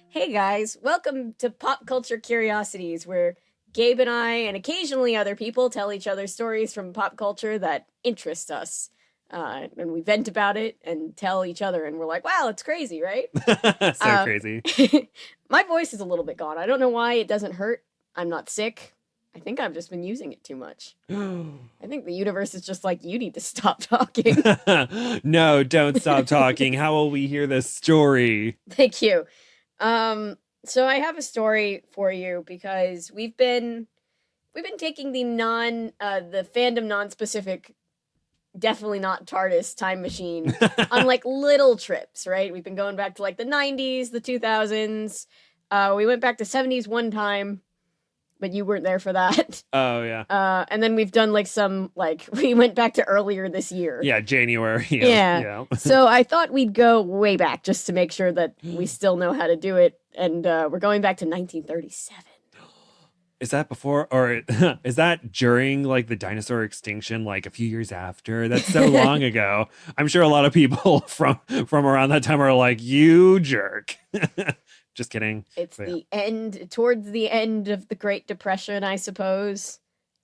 Hey guys, welcome to Pop Culture Curiosities, where Gabe and I, and occasionally other people, tell each other stories from pop culture that interest us. And we vent about it and tell each other, and we're like, wow, it's crazy, right? So crazy. My voice is a little bit gone. I don't know why. It doesn't hurt. I'm not sick. I think I've just been using it too much. I think the universe is just like, you need to stop talking. No, don't stop talking. How will we hear this story? Thank you. So I have a story for you because we've been taking the fandom non-specific, definitely not TARDIS time machine on like little trips, right? We've been going back to like the 90s, the 2000s. We went back to 70s one time, but you weren't there for that. Oh yeah. And then we've done like some, like, we went back to earlier this year. Yeah, January. Yeah. So I thought we'd go way back just to make sure that we still know how to do it. And we're going back to 1937. Is that before, or is that during like the dinosaur extinction, like a few years after? That's so long ago. I'm sure a lot of people from around that time are like, you jerk. Just kidding. It's the end, towards the end of the Great Depression, I suppose.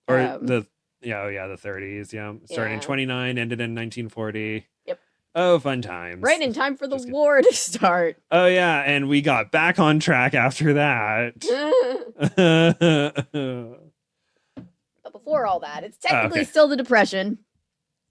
Or the 30s. Yeah. Started in 29, ended in 1940. Yep. Oh, fun times. Right in time for the war to start. Oh, yeah. And we got back on track after that. But before all that, it's technically still the Depression.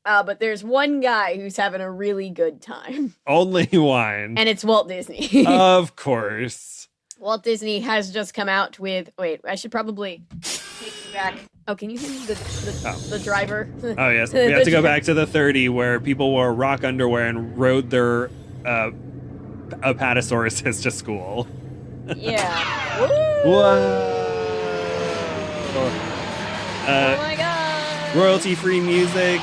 But there's one guy who's having a really good time. Only one. And it's Walt Disney. Of course. Walt Disney has just come out with... Wait, I should probably take you back. Oh, can you hear the driver? Oh, yes. We have to go back to the 30 where people wore rock underwear and rode their apatosauruses to school. Yeah. Whoa. Oh my god. Royalty-free music.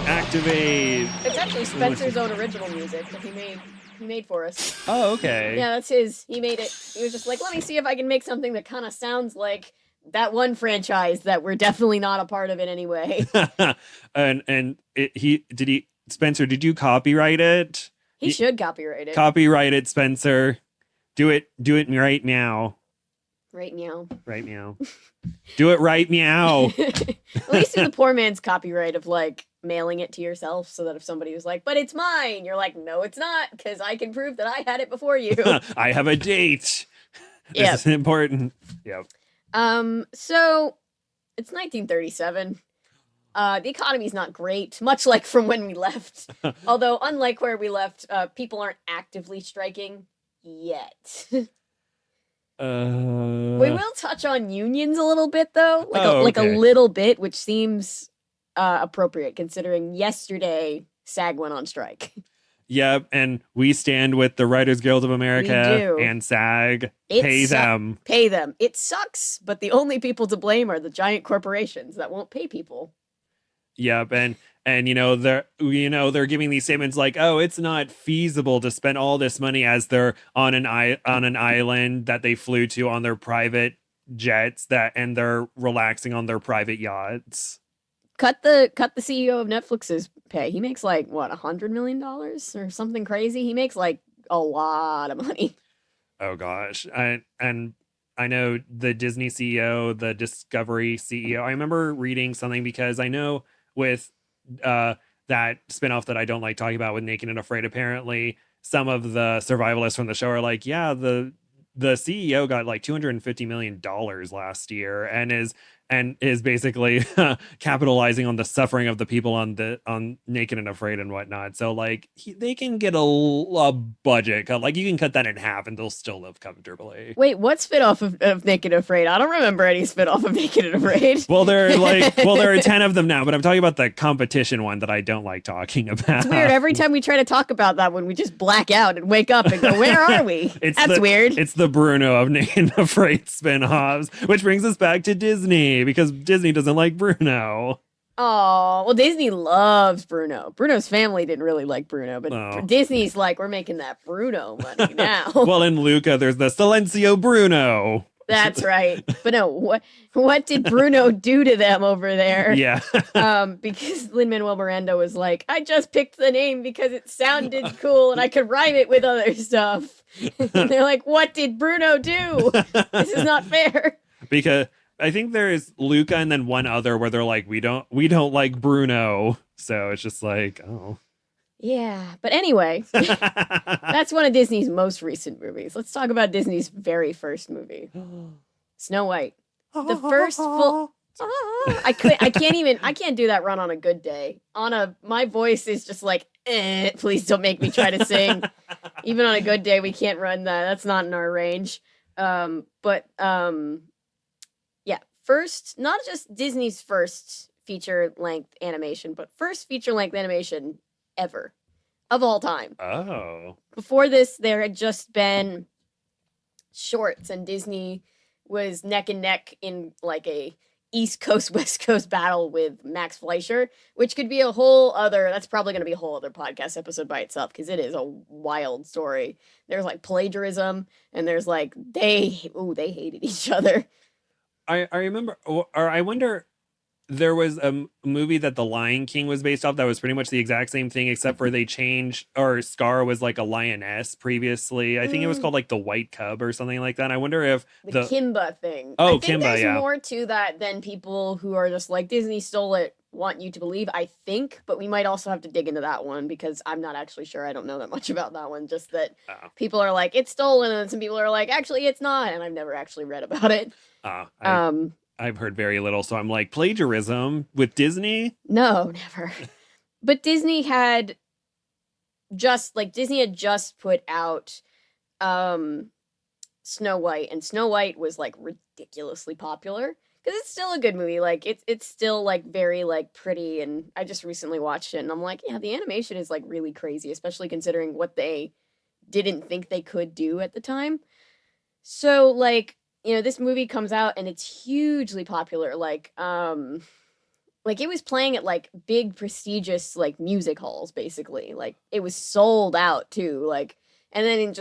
Activate. It's actually Spencer's own original music that he made for us. Oh, okay. Yeah, that's his. He made it. He was just like, let me see if I can make something that kind of sounds like that one franchise that we're definitely not a part of in any way. Spencer, did you copyright it? He should copyright it. Copyright it, Spencer. Do it right now. Right meow. Right meow. Do it right meow. At least do the poor man's copyright of like mailing it to yourself so that if somebody was like, but it's mine, you're like, no, it's not, because I can prove that I had it before you. I have a date. This is important. Yep. So it's 1937. The economy's not great, much like from when we left. Although, unlike where we left, people aren't actively striking yet. We will touch on unions a little bit, though, like a little bit, which seems appropriate considering yesterday SAG went on strike. Yep, and we stand with the Writers Guild of America and SAG. Pay them. Pay them. It sucks, but the only people to blame are the giant corporations that won't pay people. Yep, and they're giving these statements like, oh, it's not feasible to spend all this money as they're on an island that they flew to on their private jets and they're relaxing on their private yachts. Cut the CEO of Netflix's pay. He makes like what, $100 million or something crazy. He makes like a lot of money. Oh gosh, and I know the Disney CEO, the Discovery CEO. I remember reading something because I know with that spinoff that I don't like talking about with Naked and Afraid. Apparently, some of the survivalists from the show are like, yeah, the CEO got like $250 million last year and and is basically capitalizing on the suffering of the people on Naked and Afraid and whatnot. So like they can get a budget cut. Like you can cut that in half and they'll still live comfortably. Wait, what spinoff of Naked and Afraid? I don't remember any spinoff of Naked and Afraid. Well, there are 10 of them now, but I'm talking about the competition one that I don't like talking about. It's weird. Every time we try to talk about that one, we just black out and wake up and go, "Where are we?" That's weird. It's the Bruno of Naked and Afraid spinoffs, which brings us back to Disney because Disney doesn't like Bruno. Oh, well, Disney loves Bruno. Bruno's family didn't really like Bruno, but Disney's like, we're making that Bruno money now. Well, in Luca, there's the Silencio Bruno. That's right. But no, what did Bruno do to them over there? Yeah. Because Lin-Manuel Miranda was like, I just picked the name because it sounded cool and I could rhyme it with other stuff. And they're like, what did Bruno do? This is not fair. Because I think there is Luca and then one other where they're like, we don't like Bruno. So it's just like, oh. Yeah. But anyway, that's one of Disney's most recent movies. Let's talk about Disney's very first movie. Snow White. The first full I can't do that run on a good day. My voice is just like, please don't make me try to sing. Even on a good day, we can't run that. That's not in our range. Yeah, first, not just Disney's first feature-length animation, but first feature-length animation ever, of all time. Oh. Before this, there had just been shorts, and Disney was neck and neck in like a East Coast, West Coast battle with Max Fleischer, which could be that's probably going to be a whole other podcast episode by itself, because it is a wild story. There's like plagiarism, and there's like, they hated each other. I remember, or I wonder, there was a movie that The Lion King was based off that was pretty much the exact same thing, except for they changed, or Scar was like a lioness previously. I think it was called like the White Cub or something like that. I wonder if the Kimba thing. Oh, I think Kimba, there's more to that than people who are just like, Disney stole it want you to believe, I think, but we might also have to dig into that one because I'm not actually sure. I don't know that much about that one. Just that people are like, it's stolen, and some people are like, actually, it's not, and I've never actually read about it. I've heard very little, so I'm like, plagiarism with Disney? No, never. But Disney had just put out Snow White, and Snow White was like ridiculously popular because it's still a good movie. Like it's still like very like pretty, and I just recently watched it, and I'm like, yeah, the animation is like really crazy, especially considering what they didn't think they could do at the time. So like, you know, this movie comes out and it's hugely popular. Like it was playing at like big prestigious like music halls, basically. Like it was sold out too. Like, and then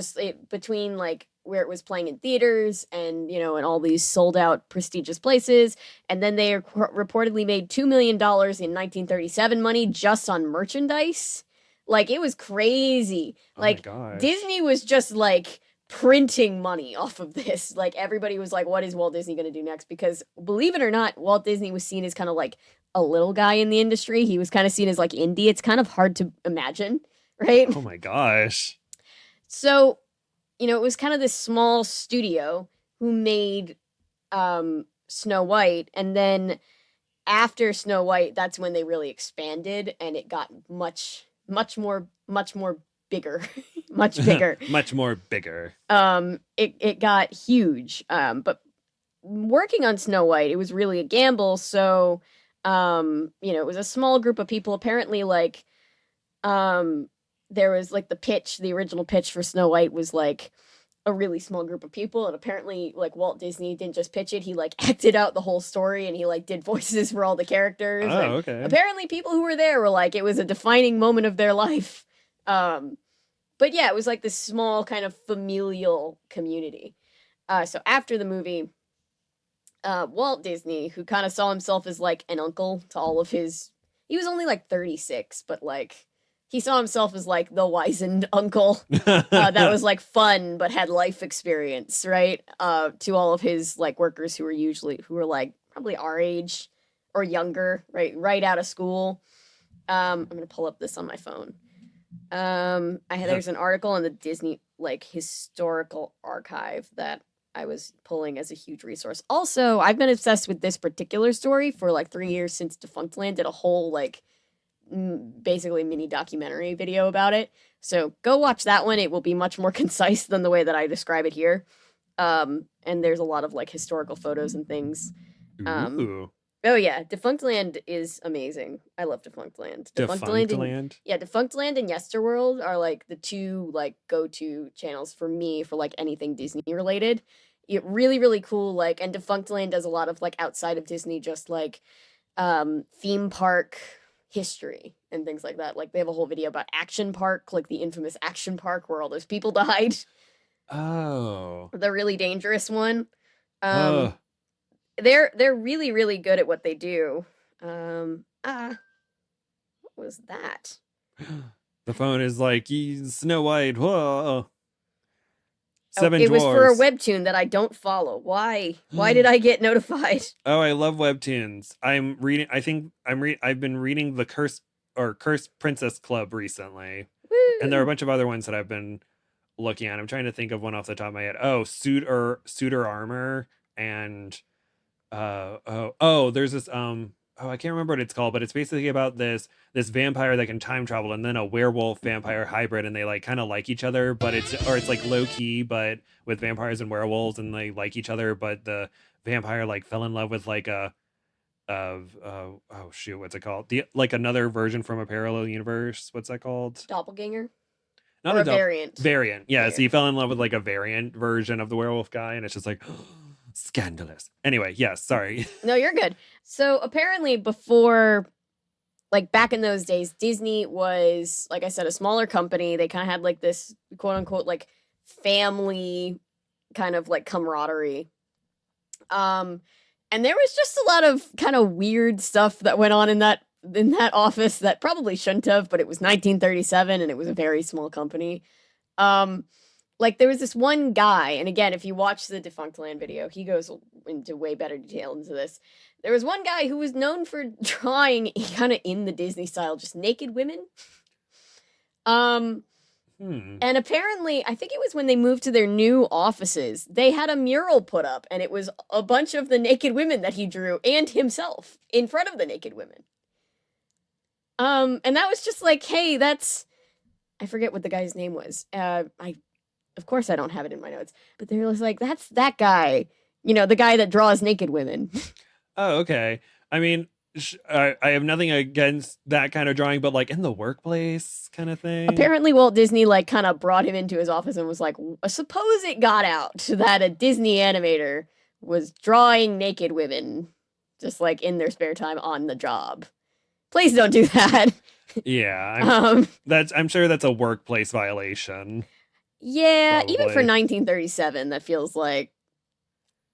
between like where it was playing in theaters and, you know, and all these sold out prestigious places. And then they reportedly made $2 million in 1937 money just on merchandise. Like it was crazy. Oh like Disney was just like printing money off of this. Like everybody was like, what is Walt Disney going to do next? Because believe it or not, Walt Disney was seen as kind of like a little guy in the industry. He was kind of seen as like indie. It's kind of hard to imagine, right? Oh my gosh. So, you know, it was kind of this small studio who made Snow White, and then after Snow White, that's when they really expanded and it got much more bigger. Much bigger. Much more bigger. It got huge. But working on Snow White, it was really a gamble. So, you know, it was a small group of people. Apparently, like, there was like the original pitch for Snow White was like a really small group of people. And apparently, like, Walt Disney didn't just pitch it. He like acted out the whole story, and he like did voices for all the characters. Oh, and okay. Apparently people who were there were like, it was a defining moment of their life. But yeah, it was like this small kind of familial community. So after the movie, Walt Disney, who kind of saw himself as like an uncle to all of he was only like 36, but like he saw himself as like the wizened uncle that was like fun but had life experience, right? To all of his like workers who were like probably our age or younger, right out of school. I'm gonna pull up this on my phone. There's an article in the Disney like historical archive that I was pulling as a huge resource. Also, I've been obsessed with this particular story for like 3 years since Defunctland did a whole like basically mini documentary video about it. So go watch that one. It will be much more concise than the way that I describe it here. And there's a lot of like historical photos and things. Ooh. Oh yeah, Defunctland is amazing. I love Defunctland. Defunctland? Yeah, Defunctland and Yesterworld are like the two like go-to channels for me for like anything Disney related. Really, really cool. Like, and Defunctland does a lot of like outside of Disney, just like theme park history and things like that. Like they have a whole video about Action Park, like the infamous Action Park where all those people died. Oh. The really dangerous one. Oh. They're really, really good at what they do. What was that? The phone is like Snow White. Whoa. Seven it Dwarfs. was for a webtoon that I don't follow. Why? Why did I get notified? Oh, I love webtoons. I'm reading. I've been reading the Cursed Princess Club recently, Woo. and there are a bunch of other ones that I've been looking at. I'm trying to think of one off the top of my head. Oh, Suitor Armor, and there's this I can't remember what it's called, but it's basically about this vampire that can time travel and then a werewolf vampire hybrid, and they like kind of like each other, but it's like low key, but with vampires and werewolves, and they like each other, but the vampire like fell in love with like what's it called? Like another version from a parallel universe. What's that called? Doppelganger? Not or a a variant. Variant. Yeah, so he fell in love with like a variant version of the werewolf guy, and it's just like scandalous. Anyway, yes, sorry. No, you're good. So apparently before, like back in those days, Disney was, like I said, a smaller company. They kind of had like this quote unquote like family kind of like camaraderie. And there was just a lot of kind of weird stuff that went on in that office that probably shouldn't have, but it was 1937 and it was a very small company. Like there was this one guy, and again, if you watch the Defunctland video, he goes into way better detail into this. There was one guy who was known for drawing kind of in the Disney style, just naked women. And apparently, I think it was when they moved to their new offices, they had a mural put up, and it was a bunch of the naked women that he drew and himself in front of the naked women. And that was just like, hey, I forget what the guy's name was. Of course I don't have it in my notes, but they were like, that's that guy, the guy that draws naked women. Oh, okay. I mean, I have nothing against that kind of drawing, but like in the workplace kind of thing. Apparently Walt Disney like kind of brought him into his office and was like, suppose it got out that a Disney animator was drawing naked women just like in their spare time on the job. Please don't do that. Yeah. I'm sure that's a workplace violation. Yeah, Probably. even for 1937, that feels like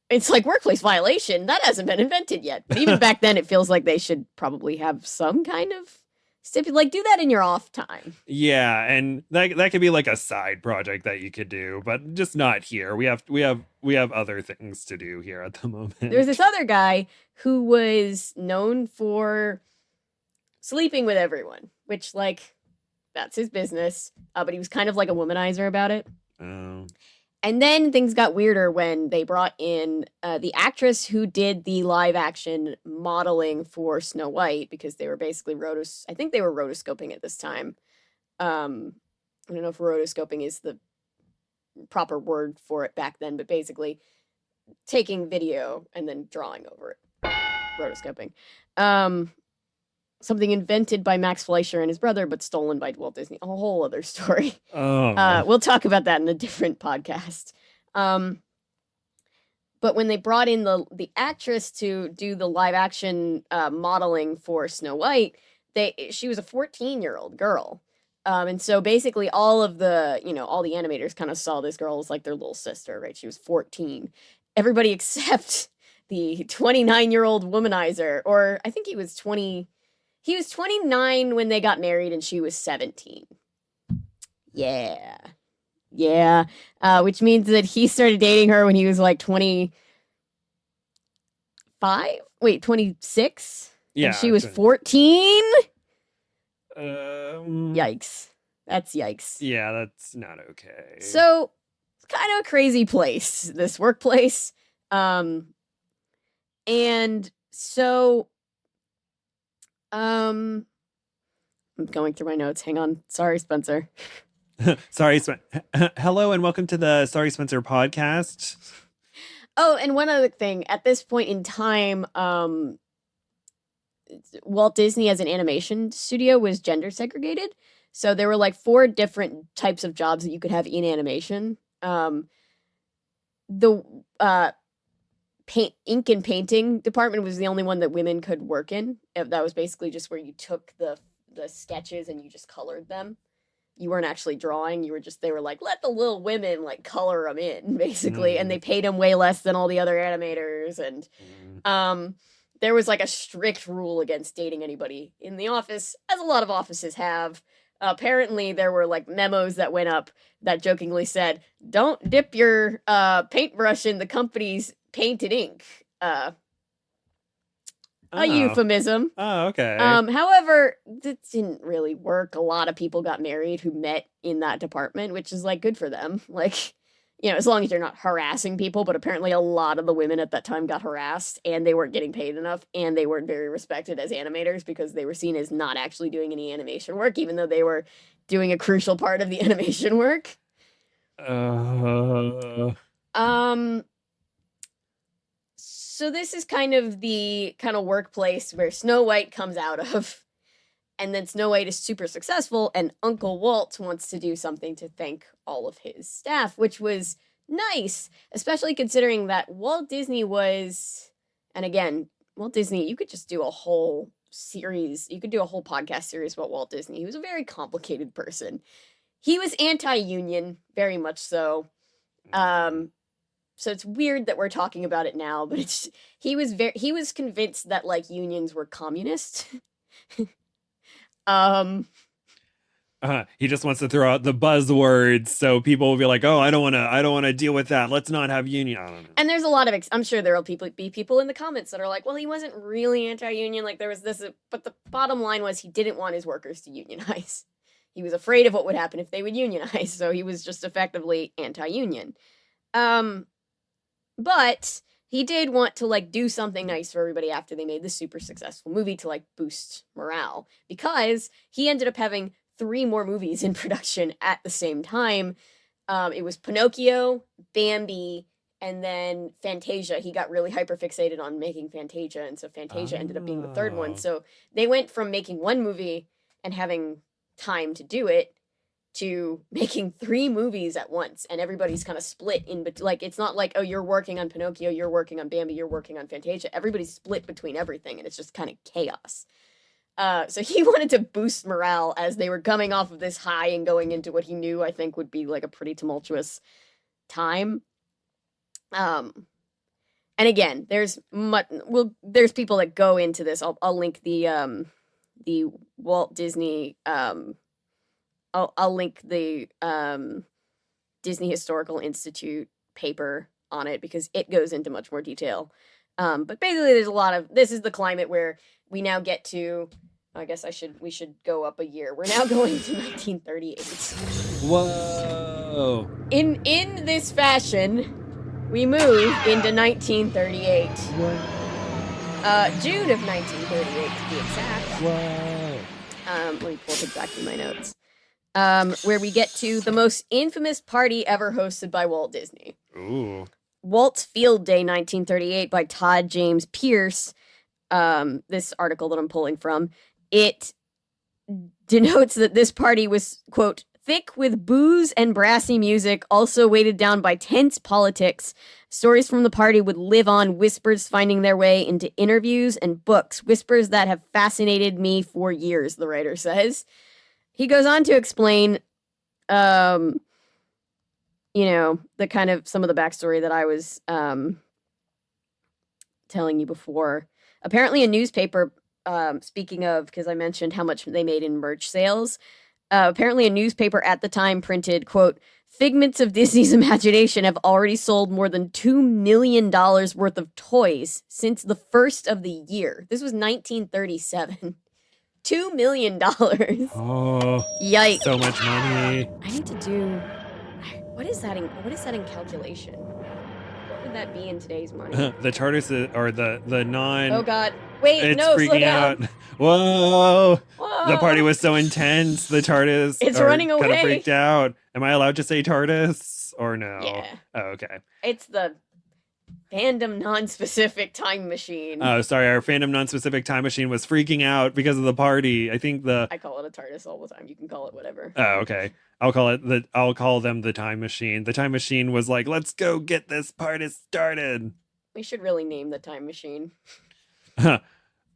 it's like workplace violation. That hasn't been invented yet. But even back then, it feels like they should probably have some kind of like do that in your off time. Yeah, and that could be like a side project that you could do, but just not here. We have other things to do here at the moment. There's this other guy who was known for sleeping with everyone, which like that's his business. But he was kind of like a womanizer about it. Oh. And then things got weirder when they brought in the actress who did the live action modeling for Snow White, because they were basically I think they were rotoscoping at this time. I don't know if rotoscoping is the proper word for it back then, but basically taking video and then drawing over it. Rotoscoping. Something invented by Max Fleischer and his brother, but stolen by Walt Disney. A whole other story. Oh. We'll talk about that in a different podcast. But when they brought in the actress to do the live action modeling for Snow White, she was a 14-year-old girl. And so basically all of the, all the animators kind of saw this girl as like their little sister, right? She was 14. Everybody except the 29-year-old womanizer, or I think he was 20. He was 29 when they got married, and she was 17. Yeah. Which means that he started dating her when he was like 25? Wait, 26? Yeah. And she was 14? Yikes. Yikes. That's yikes. Yeah, that's not okay. So kind of a crazy place, this workplace. And so, I'm going through my notes. Hang on. Sorry, Spencer. Sorry, hello and welcome to the Sorry Spencer podcast. Oh, and one other thing. At this point in time, Walt Disney as an animation studio was gender segregated. So there were like 4 different types of jobs that you could have in animation. The ink and painting department was the only one that women could work in. That was basically just where you took the sketches and you just colored them. You weren't actually drawing. They were like, let the little women like color them in, basically. And they paid them way less than all the other animators. And there was like a strict rule against dating anybody in the office, as a lot of offices have. Apparently, there were like memos that went up that jokingly said, don't dip your paintbrush in the company's painted ink. A euphemism. Oh, okay. However, that didn't really work. A lot of people got married who met in that department, which is like good for them. Like, as long as you're not harassing people, but apparently a lot of the women at that time got harassed and they weren't getting paid enough and they weren't very respected as animators because they were seen as not actually doing any animation work, even though they were doing a crucial part of the animation work. So this is kind of the workplace where Snow White comes out of, and then Snow White is super successful, and Uncle Walt wants to do something to thank all of his staff, which was nice, especially considering that Walt Disney was, and again, Walt Disney, you could just do a whole series, you could do a whole podcast series about Walt Disney. He was a very complicated person. He was anti-union, very much so. So it's weird that we're talking about it now, but he was convinced that like unions were communist. He just wants to throw out the buzzwords so people will be like, "Oh, I don't want to deal with that. Let's not have union." I don't know. And there's a lot of I'm sure there will be people in the comments that are like, "Well, he wasn't really anti-union. Like there was this," but the bottom line was he didn't want his workers to unionize. He was afraid of what would happen if they would unionize, so he was just effectively anti-union. But he did want to like do something nice for everybody after they made the super successful movie to like boost morale, because he ended up having 3 more movies in production at the same time. It was Pinocchio, Bambi, and then Fantasia. He got really hyperfixated on making Fantasia, and so Fantasia ended up being the 3rd one. So they went from making 1 movie and having time to do it to making 3 movies at once, and everybody's kind of split in, but like it's not like, oh, you're working on Pinocchio, you're working on Bambi, you're working on Fantasia. Everybody's split between everything, and it's just kind of chaos. So he wanted to boost morale as they were coming off of this high and going into what he knew, I think, would be like a pretty tumultuous time. And again, there's people that go into this. I'll link the Walt Disney. I'll link the Disney Historical Institute paper on it because it goes into much more detail. But basically, there's a lot of, this is the climate where we now get to, I guess we should go up a year. We're now going to 1938. Whoa. In this fashion, we move into 1938. June of 1938 to be exact. Whoa. Let me pull up exactly my notes. Where we get to the most infamous party ever hosted by Walt Disney. Ooh. Walt's Field Day 1938 by Todd James Pierce. This article that I'm pulling from, it denotes that this party was, quote, thick with booze and brassy music, also weighted down by tense politics. Stories from the party would live on, whispers finding their way into interviews and books, whispers that have fascinated me for years, the writer says. He goes on to explain, the kind of some of the backstory that I was telling you before. Apparently a newspaper, speaking of, because I mentioned how much they made in merch sales, apparently a newspaper at the time printed, quote, figments of Disney's imagination have already sold more than $2 million worth of toys since the first of the year. This was 1937. $2 million. Oh, yikes. So much money. I need to do... What is that in calculation? What would that be in today's money? The TARDIS or the non. Oh God! Wait, It's no, slow freaking out. down. Whoa! The party Whoa! was so intense. The TARDIS It's are running kind of away. freaked out. Am I allowed to say TARDIS or no? Yeah. Oh, okay. It's the fandom non-specific time machine. Oh, sorry. Our fandom non-specific time machine was freaking out because of the party. I think the. I call it a TARDIS all the time. You can call it whatever. Oh, okay. I'll call them the time machine. The time machine was like, let's go get this party started. We should really name the time machine. How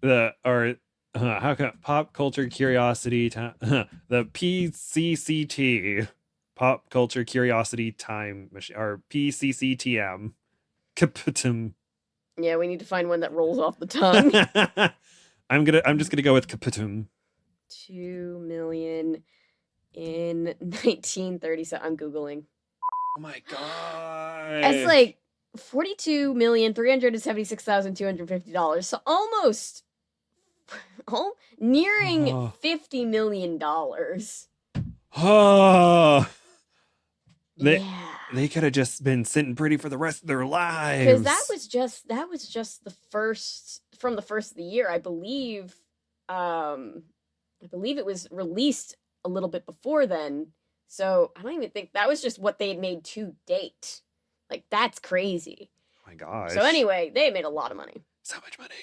come pop culture curiosity time the PCCT pop culture curiosity time machine or PCCTM Kapitum. Yeah, we need to find one that rolls off the tongue. I'm just gonna go with Kapitum. 2 million in 1937. I'm googling. Oh my god! That's like $42,376,250. So almost, nearing $50 million. Oh, Yeah. They could have just been sitting pretty for the rest of their lives. Because that was just the first from the first of the year, I believe. I believe it was released a little bit before then. So I don't even think that was just what they had made to date. Like, that's crazy. Oh my gosh. So anyway, they made a lot of money. So much money.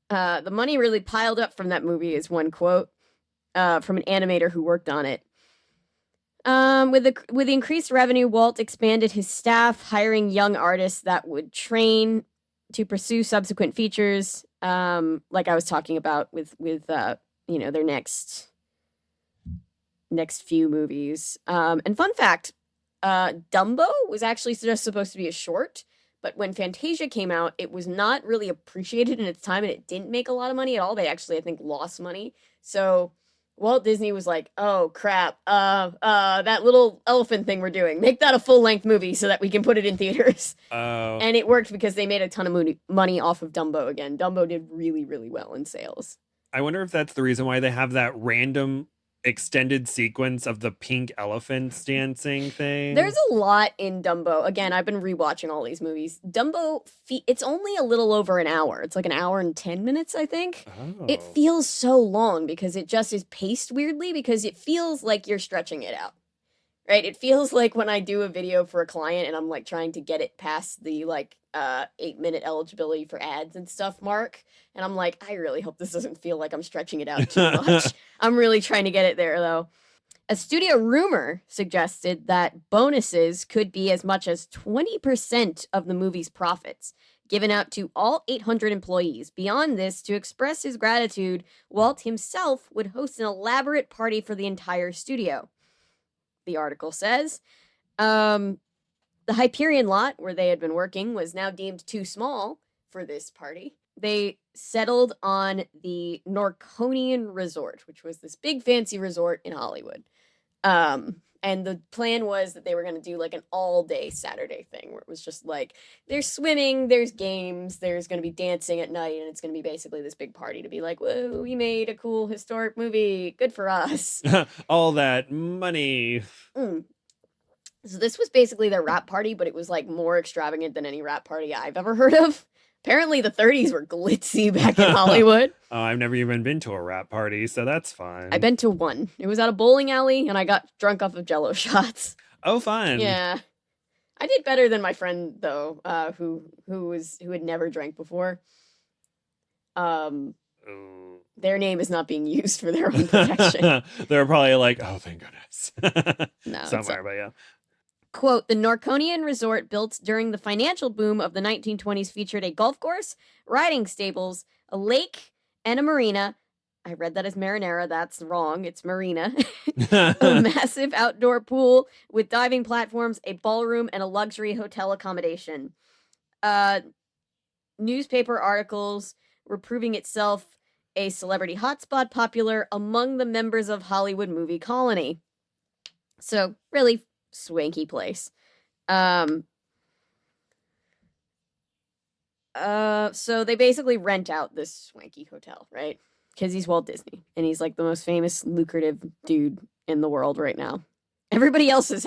The money really piled up from that movie is one quote from an animator who worked on it. With the increased revenue, Walt expanded his staff, hiring young artists that would train to pursue subsequent features. Like I was talking about with their next few movies. And fun fact, Dumbo was actually just supposed to be a short, but when Fantasia came out, it was not really appreciated in its time, and it didn't make a lot of money at all. They actually, I think, lost money. So Walt Disney was like, "Oh crap, that little elephant thing we're doing, make that a full-length movie so that we can put it in theaters." Oh. And it worked because they made a ton of money off of Dumbo again. Dumbo did really, really well in sales. I wonder if that's the reason why they have that random extended sequence of the pink elephants dancing thing. There's a lot in Dumbo. Again, I've been rewatching all these movies. Dumbo, it's only a little over an hour. It's like an hour and 10 minutes, I think. Oh. It feels so long because it just is paced weirdly, because it feels like you're stretching it out. Right? It feels like when I do a video for a client and I'm like trying to get it past the 8-minute eligibility for ads and stuff mark. And I'm like, I really hope this doesn't feel like I'm stretching it out too much. I'm really trying to get it there though. A studio rumor suggested that bonuses could be as much as 20% of the movie's profits, given out to all 800 employees. Beyond this, to express his gratitude, Walt himself would host an elaborate party for the entire studio. The article says, the Hyperion lot where they had been working was now deemed too small for this party. They settled on the Norconian Resort, which was this big fancy resort in Hollywood. And the plan was that they were going to do like an all-day Saturday thing where it was just like, there's swimming, there's games, there's going to be dancing at night, and it's going to be basically this big party to be like, whoa, we made a cool historic movie. Good for us. All that money. So this was basically their rap party, but it was like more extravagant than any rap party I've ever heard of. Apparently the 30s were glitzy back in Hollywood. Oh, I've never even been to a rap party, so that's fun. I've been to one. It was at a bowling alley, and I got drunk off of Jell-O shots. Oh, fun. Yeah. I did better than my friend, though, who had never drank before. Their name is not being used for their own protection. They're probably like, oh, thank goodness. No, somewhere, but yeah. Quote, the Norconian Resort, built during the financial boom of the 1920s, featured a golf course, riding stables, a lake, and a marina. I read that as marinara. That's wrong. It's marina. A massive outdoor pool with diving platforms, a ballroom, and a luxury hotel accommodation. Newspaper articles were proving itself a celebrity hotspot, popular among the members of Hollywood movie colony. So, really swanky place. So they basically rent out this swanky hotel, right? Because he's Walt Disney, and he's like the most famous, lucrative dude in the world right now. Everybody else is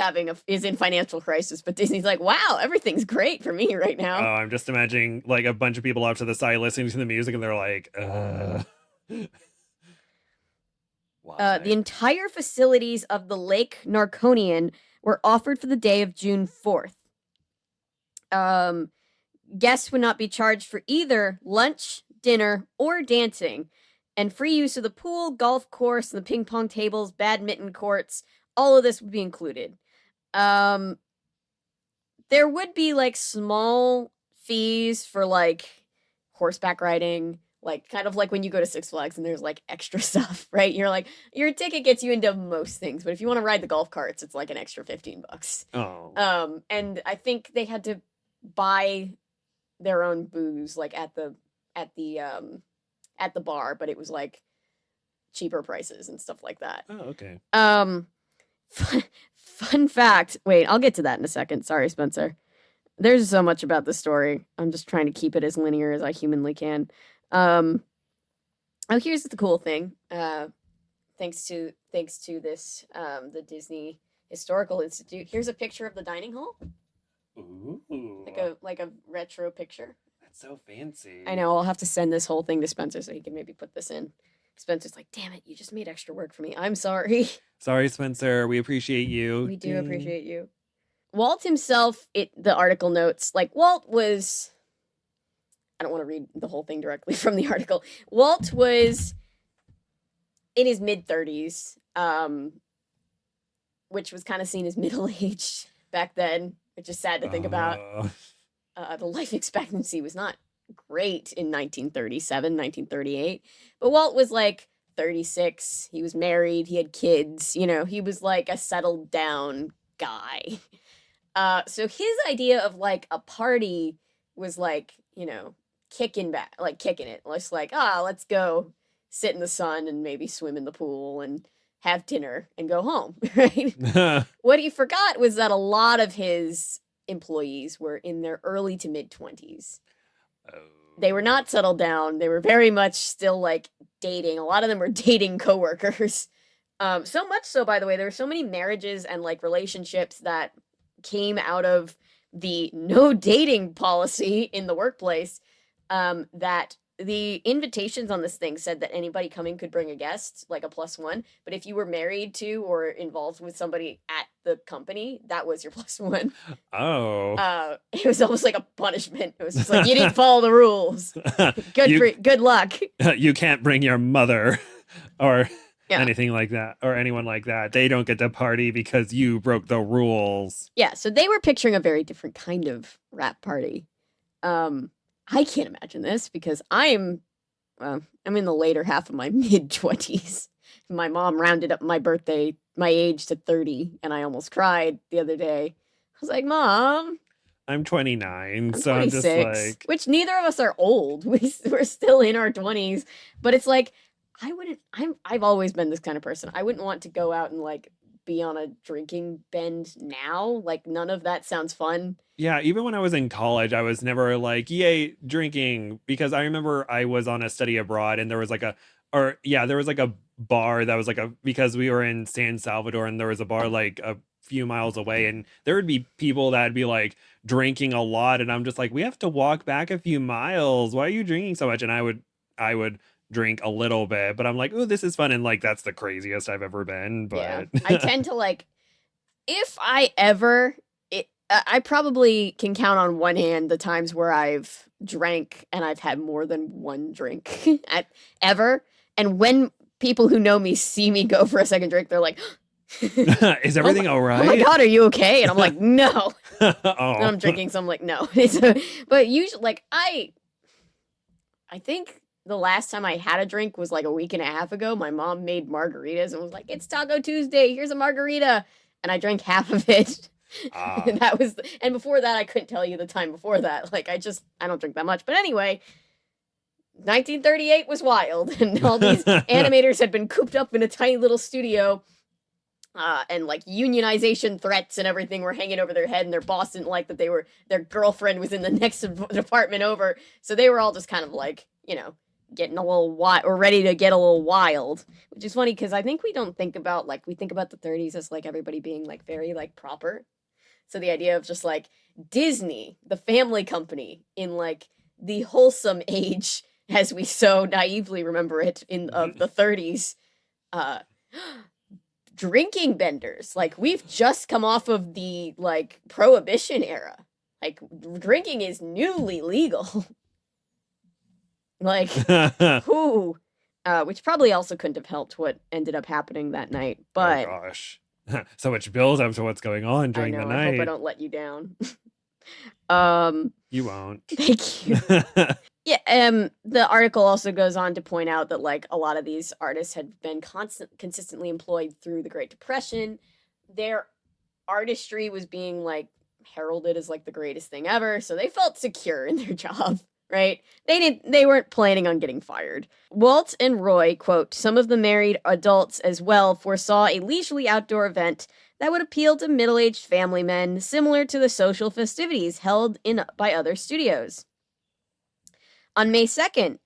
in financial crisis, but Disney's like, wow, everything's great for me right Oh, now. I'm just imagining like a bunch of people off to the side listening to the music, and they're like, why? The entire facilities of the Lake Narconian were offered for the day of June 4th. Guests would not be charged for either lunch, dinner, or dancing, and free use of the pool, golf course, and the ping pong tables, badminton courts. All of this would be included. There would be like small fees for like horseback riding, like kind of like when you go to Six Flags and there's like extra stuff, right? You're like, your ticket gets you into most things, but if you want to ride the golf carts, it's like an extra $15. Oh. And I think they had to buy their own booze like at the bar, but it was like cheaper prices and stuff like that. Oh, okay. Fun fact. Wait, I'll get to that in a second. Sorry, Spencer. There's so much about the story. I'm just trying to keep it as linear as I humanly can. Oh, here's the cool thing. Thanks to this, the Disney Historical Institute. Here's a picture of the dining hall. Ooh. Like a retro picture. That's so fancy. I know. I'll have to send this whole thing to Spencer so he can maybe put this in. Spencer's like, damn it, you just made extra work for me. I'm sorry. Sorry, Spencer. We appreciate you. We do appreciate you. Walt himself, the article notes, like Walt was, I don't want to read the whole thing directly from the article. Walt was in his mid-30s, which was kind of seen as middle-aged back then, which is sad to think about. The life expectancy was not great in 1937, 1938. But Walt was like 36. He was married. He had kids. You know, he was like a settled down guy. So his idea of like a party was like, you know, kicking it. Let's like, let's go sit in the sun and maybe swim in the pool and have dinner and go home, right? What he forgot was that a lot of his employees were in their early to mid 20s. They were not settled down. They were very much still like dating. A lot of them were dating coworkers. So much so, by the way, there were so many marriages and like relationships that came out of the no dating policy in the workplace, that the invitations on this thing said that anybody coming could bring a guest, like a +1. But if you were married to or involved with somebody at the company, that was your +1. Oh. It was almost like a punishment. It was just like, you didn't follow the rules. Good luck. You can't bring your mother or anything like that, or anyone like that. They don't get to party because you broke the rules. Yeah, so they were picturing a very different kind of rap party. I can't imagine this because I'm in the later half of my mid-20s. My mom rounded up my age to 30, and I almost cried the other day. I was like, Mom, I'm 29, I'm so 26, I'm just like, which neither of us are old. We're still in our 20s, but it's like I've always been this kind of person. I wouldn't want to go out and like be on a drinking bend now. Like none of that sounds fun. Yeah, even when I was in college, I was never like, yay, drinking, because I remember I was on a study abroad and there was like a bar that was like because we were in San Salvador and there was a bar like a few miles away, and there would be people that'd be like drinking a lot, and I'm just like, we have to walk back a few miles. Why are you drinking so much? And I would drink a little bit, but I'm like, oh, this is fun, and like that's the craziest I've ever been. But yeah, I tend to like, if I ever I probably can count on one hand the times where I've drank and I've had more than one drink ever. And when people who know me see me go for a second drink, they're like, is everything all right? Oh my God, are you okay? And I'm like, no. Oh. And I'm drinking, so I'm like, no. But usually, like, I think the last time I had a drink was like a week and a half ago. My mom made margaritas and was like, it's Taco Tuesday. Here's a margarita. And I drank half of it. And before that, I couldn't tell you the time before that. Like, I don't drink that much. But anyway, 1938 was wild, and all these animators had been cooped up in a tiny little studio, and like unionization threats and everything were hanging over their head, and their boss didn't like that their girlfriend was in the next department over. So they were all just kind of like, you know, getting a little wild, or ready to get a little wild, which is funny because I think we don't think about, like, we think about the 30s as like everybody being like very like proper. So the idea of just like Disney, the family company, in like the wholesome age as we so naively remember it in of the 30s, uh drinking benders. Like, we've just come off of the like prohibition era. Like, drinking is newly legal. Like, who which probably also couldn't have helped what ended up happening that night. Oh But gosh. So much build up to what's going on I during know, the I hope I night. don't let you down. You won't. Thank you. Yeah, the article also goes on to point out that like a lot of these artists had been consistently employed through the Great Depression. Their artistry was being like heralded as like the greatest thing ever, so they felt secure in their job, right? They weren't planning on getting fired. Walt and Roy, quote, some of the married adults as well foresaw a leisurely outdoor event that would appeal to middle-aged family men, similar to the social festivities held by other studios. On May 2nd,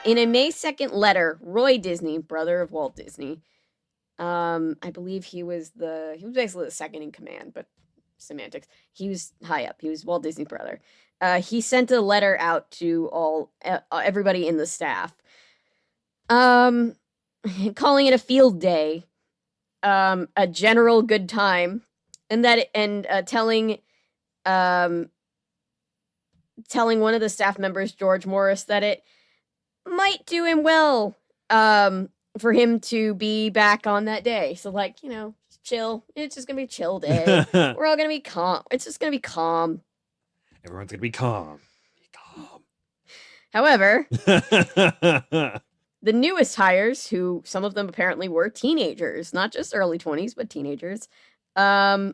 in a May 2nd letter, Roy Disney, brother of Walt Disney, I believe he was basically the second in command, but semantics. He was high up. He was Walt Disney's brother. He sent a letter out to everybody in the staff, calling it a field day, a general good time, and telling one of the staff members, George Morris, that it might do him well for him to be back on that day. So, like, just chill. It's just gonna be a chill day. We're all gonna be calm. It's just gonna be calm. Everyone's gonna be calm. Be calm. However, the newest hires, who some of them apparently were teenagers, not just early 20s, but teenagers, they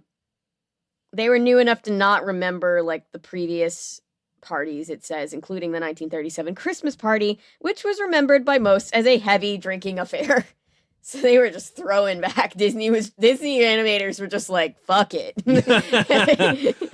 were new enough to not remember like the previous parties, it says, including the 1937 Christmas party, which was remembered by most as a heavy drinking affair. So they were just throwing back. Disney animators were just like, fuck it.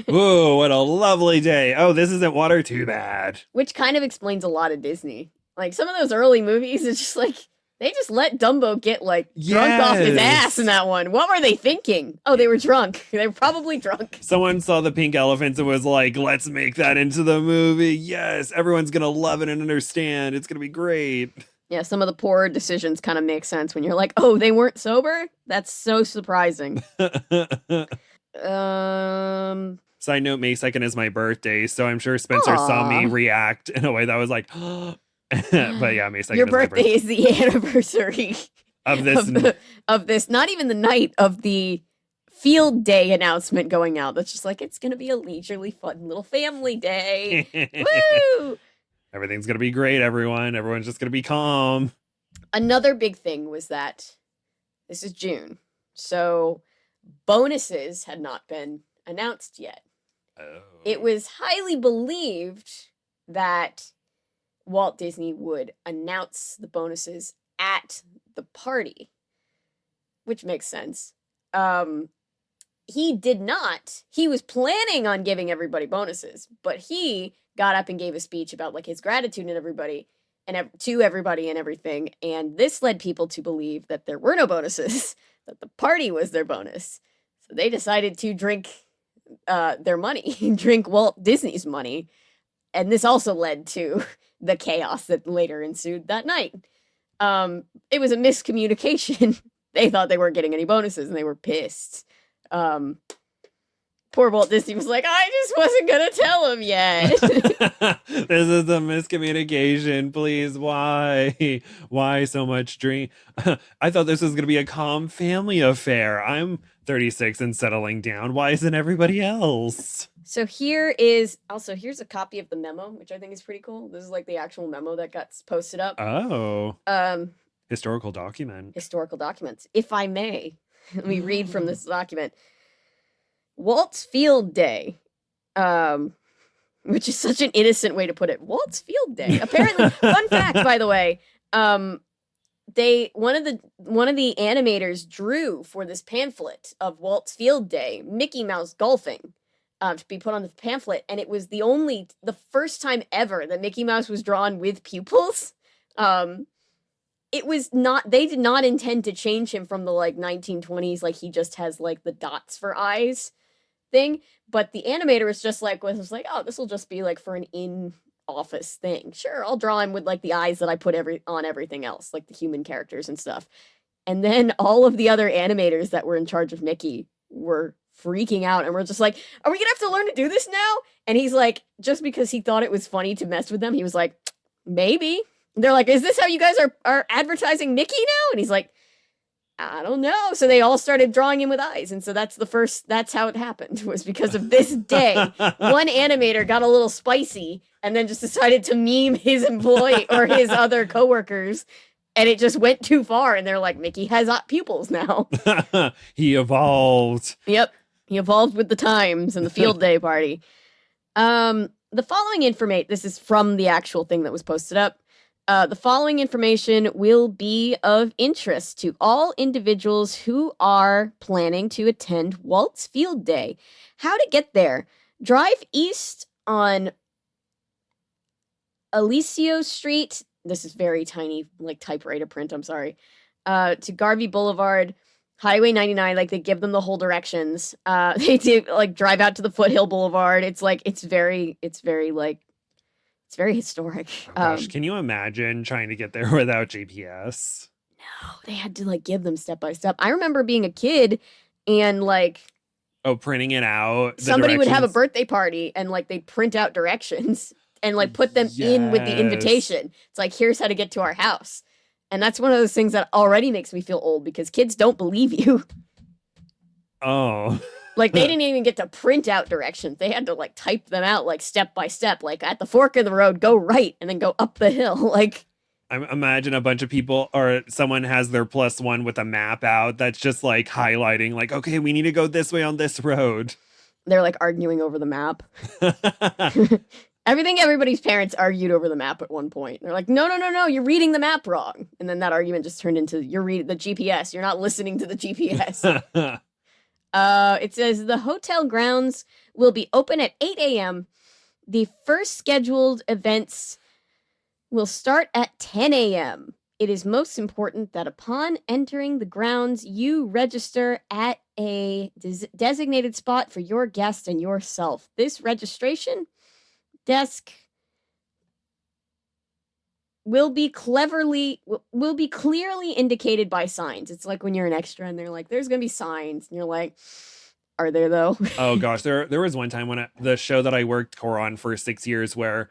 Ooh, what a lovely day. Oh, this isn't water, too bad. Which kind of explains a lot of Disney. Like, some of those early movies, it's just like, they just let Dumbo get, like, drunk off his ass in that one. What were they thinking? Oh, they were drunk. They were probably drunk. Someone saw the pink elephants and was like, let's make that into the movie. Yes, everyone's going to love it and understand. It's going to be great. Yeah, some of the poor decisions kind of make sense when you're like, oh, they weren't sober? That's so surprising. Side note, May 2nd is my birthday, so I'm sure Spencer saw me react in a way that was like, but yeah, May 2nd Your birthday is the anniversary of this. of this, not even the night of the field day announcement going out. That's just like, it's going to be a leisurely, fun little family day. Woo! Everything's going to be great, everyone. Everyone's just going to be calm. Another big thing was that this is June, so bonuses had not been announced yet. Oh. It was highly believed that Walt Disney would announce the bonuses at the party, which makes sense. He did not. He was planning on giving everybody bonuses, but he got up and gave a speech about like his gratitude and everybody and to everybody and everything, and this led people to believe that there were no bonuses, that the party was their bonus. So they decided to drink their money, drink Walt Disney's money, and this also led to the chaos that later ensued that night. It was a miscommunication. They thought they weren't getting any bonuses, and they were pissed. Poor Walt Disney was like, I just wasn't gonna tell him yet. This is a miscommunication. Please, why? Why so much drink? I thought this was gonna be a calm family affair. I'm 36 and settling down. Why isn't everybody else? So here's a copy of the memo, which I think is pretty cool. This is like the actual memo that got posted up. Oh. Historical document. Historical documents. If I may, let me read from this document. Walt's Field Day, which is such an innocent way to put it. Walt's Field Day. Apparently, fun fact, by the way, one of the animators drew for this pamphlet of Walt's Field Day Mickey Mouse golfing. to be put on the pamphlet, and it was the first time ever that Mickey Mouse was drawn with pupils. It was not, they did not intend to change him from the like 1920s, like he just has like the dots for eyes thing, but the animator was just like, oh, this will just be like for an in-office thing. Sure, I'll draw him with like the eyes that I put on everything else, like the human characters and stuff. And then all of the other animators that were in charge of Mickey were freaking out and we're just like, are we gonna have to learn to do this now? And he's like, just because he thought it was funny to mess with them, he was like, maybe. And they're like, is this how you guys are advertising Mickey now? And he's like, I don't know. So they all started drawing him with eyes. And so that's how it happened, was because of this day. One animator got a little spicy and then just decided to meme his employee or his other coworkers. And it just went too far. And they're like, Mickey has pupils now. He evolved. Yep. He evolved with the times and the field day party. The following information, this is from the actual thing that was posted up. The following information will be of interest to all individuals who are planning to attend Walt's Field Day. How to get there. Drive east on Alicio Street. This is very tiny, like typewriter print, I'm sorry. To Garvey Boulevard, Highway 99, like they give them the whole directions. They do like drive out to the Foothill Boulevard. It's like, it's very historic. Oh, gosh, can you imagine trying to get there without GPS? No, they had to like give them step by step. I remember being a kid and like, printing it out. Somebody would have a birthday party and like they'd print out directions and like put them in with the invitation. It's like, here's how to get to our house. And that's one of those things that already makes me feel old because kids don't believe you. Oh. Like, they didn't even get to print out directions. They had to, like, type them out, like, step by step. Like, at the fork of the road, go right, and then go up the hill. Like, I imagine a bunch of people, or someone has their +1 with a map out that's just, like, highlighting, like, okay, we need to go this way on this road. They're, like, arguing over the map. Everybody's parents argued over the map at one point. They're like, no, you're reading the map wrong. And then that argument just turned into, you're reading the GPS. You're not listening to the GPS. It says the hotel grounds will be open at 8 a.m. The first scheduled events will start at 10 a.m. It is most important that upon entering the grounds, you register at a designated spot for your guest and yourself. This registration desk will be clearly indicated by signs. It's like when you're an extra and they're like, there's gonna be signs, and you're like, are there though? Oh gosh, there was one time when the show that I worked core on for 6 years where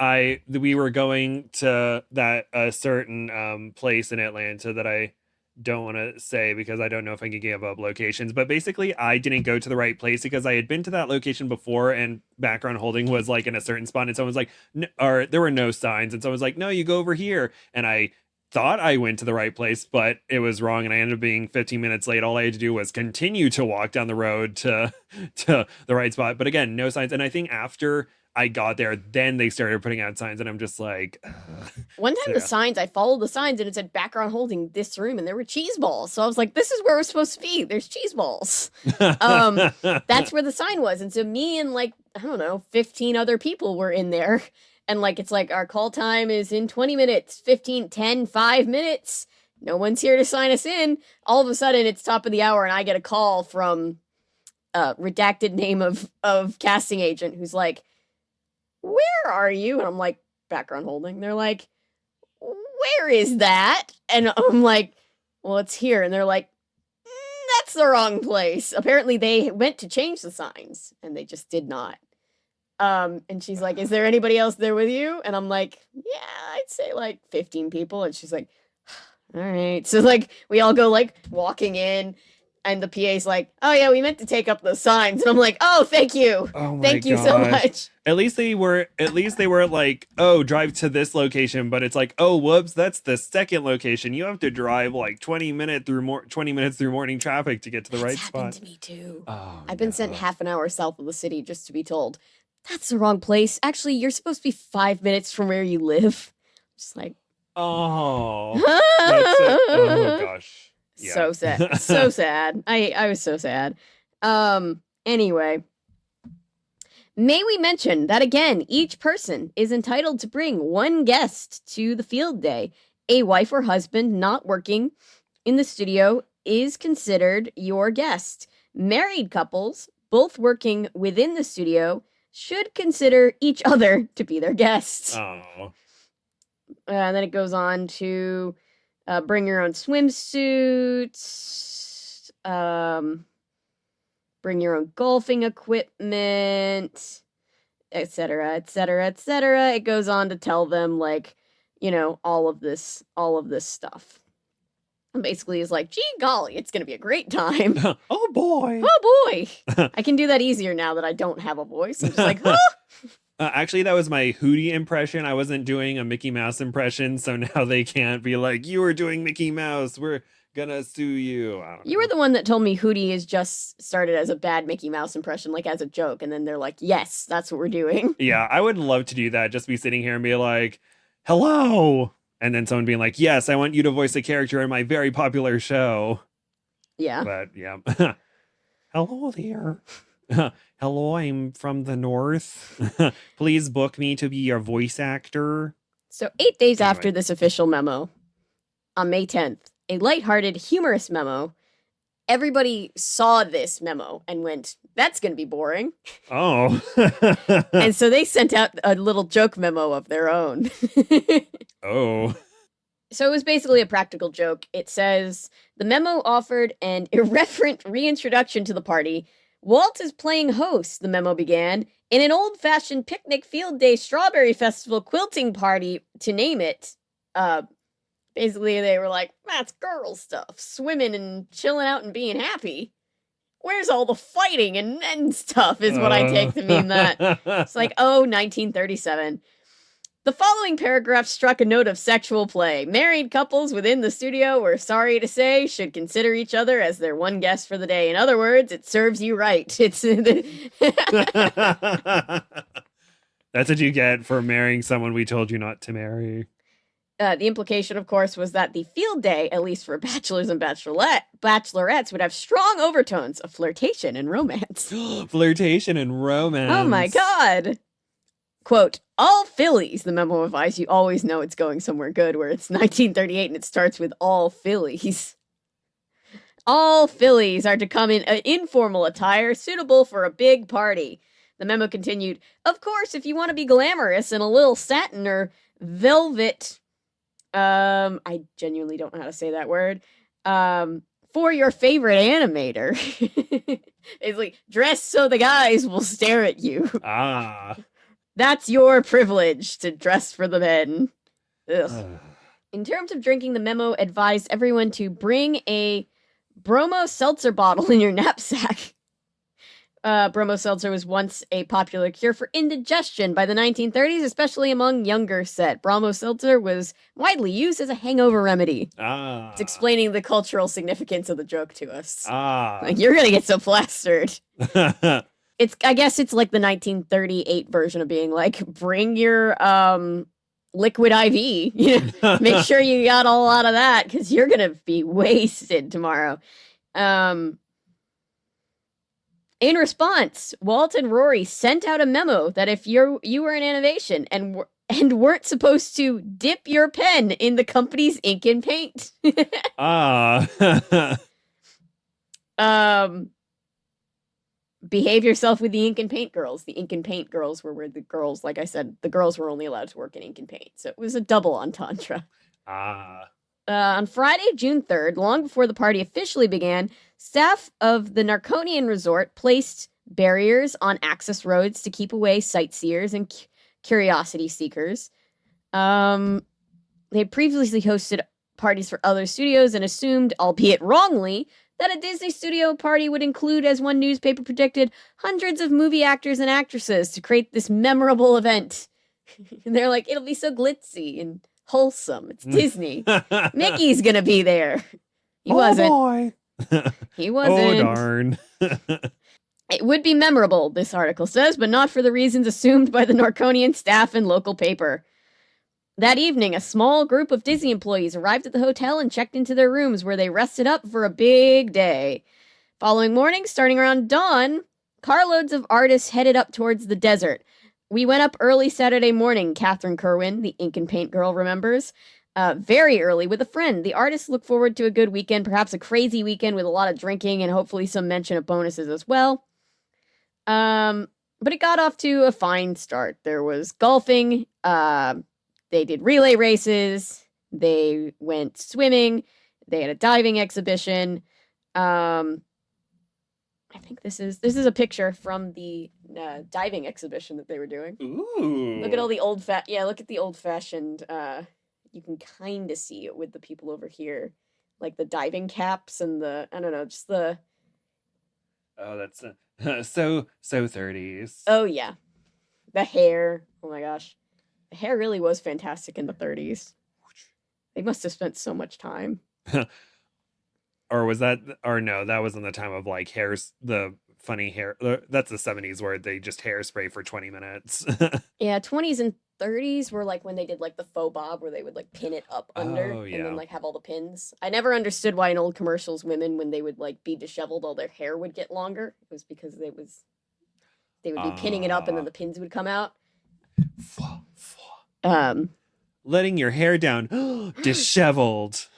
we were going to that a certain place in Atlanta that I don't want to say because I don't know if I can give up locations, but basically I didn't go to the right place because I had been to that location before and background holding was like in a certain spot and someone was like, no, or there were no signs and someone was like, no, you go over here. And I thought I went to the right place, but it was wrong. And I ended up being 15 minutes late. All I had to do was continue to walk down the road to the right spot. But again, no signs. And I think after I got there, then they started putting out signs and I'm just like, one time the signs, I followed the signs and it said background holding this room and there were cheese balls. So I was like, this is where we're supposed to be. There's cheese balls. That's where the sign was. And so me and like, I don't know, 15 other people were in there. And like, it's like our call time is in 20 minutes, 15, 10, 5 minutes. No one's here to sign us in. All of a sudden it's top of the hour and I get a call from redacted name of casting agent who's like, where are you? And I'm like, background holding. They're like, where is that? And I'm like, well, it's here. And they're like, that's the wrong place. Apparently they went to change the signs and they just did not. And she's like, is there anybody else there with you? And I'm like, yeah, I'd say like 15 people. And she's like, all right. So like, we all go like walking in. And the PA's like, oh yeah, we meant to take up those signs. And I'm like, oh, thank you. Oh thank you so much. At least they were like, oh, drive to this location. But it's like, oh, whoops, that's the second location. You have to drive like 20 minutes through morning traffic to get to the right spot. Happened to me too. Oh, I've been sent half an hour south of the city just to be told, that's the wrong place. Actually, you're supposed to be 5 minutes from where you live. Just like, oh, that's it. Oh gosh. Yeah. So sad. So sad. I was so sad. Anyway, May we mention that again, each person is entitled to bring one guest to the field day. A wife or husband not working in the studio is considered your guest. Married couples, both working within the studio, should consider each other to be their guests. Oh. And then it goes on to bring your own swimsuits, bring your own golfing equipment, etc., etc., etc. It goes on to tell them, like, you know, all of this stuff. And basically is like, gee golly, it's gonna be a great time. Oh boy. Oh boy. I can do that easier now that I don't have a voice. I'm just like, huh? Actually, that was my Hootie impression. I wasn't doing a Mickey Mouse impression, so now they can't be like, you were doing Mickey Mouse. We're gonna sue you. I don't know. You were the one that told me Hootie is just started as a bad Mickey Mouse impression, like as a joke, and then they're like, yes, that's what we're doing. Yeah, I would love to do that. Just be sitting here and be like, hello. And then someone being like, yes, I want you to voice a character in my very popular show. Yeah. But yeah. Hello there. Hello, I'm from the north. Please book me to be your voice actor. So 8 days Anyway. after this official memo, on May 10th, a lighthearted, humorous memo, everybody saw this memo and went, that's going to be boring. Oh. And so they sent out a little joke memo of their own. Oh. So it was basically a practical joke. It says, the memo offered an irreverent reintroduction to the party. Walt is playing host, the memo began, in an old-fashioned picnic field day strawberry festival quilting party, to name it. Basically, they were like, that's girl stuff, swimming and chilling out and being happy. Where's all the fighting and men stuff is what I take to mean that. It's like, oh, 1937. The following paragraph struck a note of sexual play. Married couples within the studio, we're sorry to say, should consider each other as their one guest for the day. In other words, it serves you right. It's That's what you get for marrying someone we told you not to marry. The implication, of course, was that the field day, at least for bachelors and bachelorettes, would have strong overtones of flirtation and romance. Flirtation and romance. Oh my god! Quote, all fillies, the memo advised. You always know it's going somewhere good, where it's 1938 and it starts with all fillies. All fillies are to come in informal attire suitable for a big party. The memo continued, of course, if you want to be glamorous in a little satin or velvet, I genuinely don't know how to say that word, for your favorite animator. Basically, dress so the guys will stare at you. Ah. That's your privilege, to dress for the men. Ugh. In terms of drinking, the memo advised everyone to bring a bromo seltzer bottle in your knapsack. Bromo seltzer was once a popular cure for indigestion by the 1930s, especially among younger set. Bromo seltzer was widely used as a hangover remedy. Ah. It's explaining the cultural significance of the joke to us. Ah. Like, you're gonna get so plastered. I guess it's like the 1938 version of being like, bring your liquid IV. You know, make sure you got a lot of that, because you're gonna be wasted tomorrow. In response, Walt and Rory sent out a memo that if you were an animation and weren't supposed to dip your pen in the company's ink and paint. Behave yourself with the ink and paint girls. The ink and paint girls were where the girls, like I said, the girls were only allowed to work in ink and paint. So it was a double entendre. On Friday, June 3rd, long before the party officially began, staff of the Narconian resort placed barriers on access roads to keep away sightseers and curiosity seekers. They previously hosted parties for other studios and assumed, albeit wrongly, that a Disney studio party would include, as one newspaper predicted, hundreds of movie actors and actresses to create this memorable event. And they're like, it'll be so glitzy and wholesome. It's Disney. Mickey's gonna be there. He wasn't. Boy. He wasn't. Oh, darn. It would be memorable, this article says, but not for the reasons assumed by the Narconian staff and local paper. That evening, a small group of Disney employees arrived at the hotel and checked into their rooms, where they rested up for a big day. Following morning, starting around dawn, Carloads of artists headed up towards the desert. We went up early Saturday morning, Catherine Kerwin, the ink and paint girl, remembers. Very early with a friend. The artists look forward to a good weekend, perhaps a crazy weekend with a lot of drinking and hopefully some mention of bonuses as well. But it got off to a fine start. There was golfing. They did relay races. They went swimming. They had a diving exhibition. I think this is a picture from the diving exhibition that they were doing. Ooh. Look at all the look at the old fashioned. You can kind of see it with the people over here, like the diving caps and the I don't know, just the. Oh, that's so 30s. Oh yeah, the hair. Oh my gosh, the hair really was fantastic in the 30s. They must have spent so much time. Or was that, or no, that was in the time of like hairs, the funny hair. That's the 70s where they just hairspray for 20 minutes. Yeah, 20s and 30s were like when they did like the faux bob where they would like pin it up under Oh, yeah. and then like have all the pins. I never understood why in old commercials women, when they would like be disheveled, all their hair would get longer. It was because they would be pinning it up and then the pins would come out. Letting your hair down, disheveled.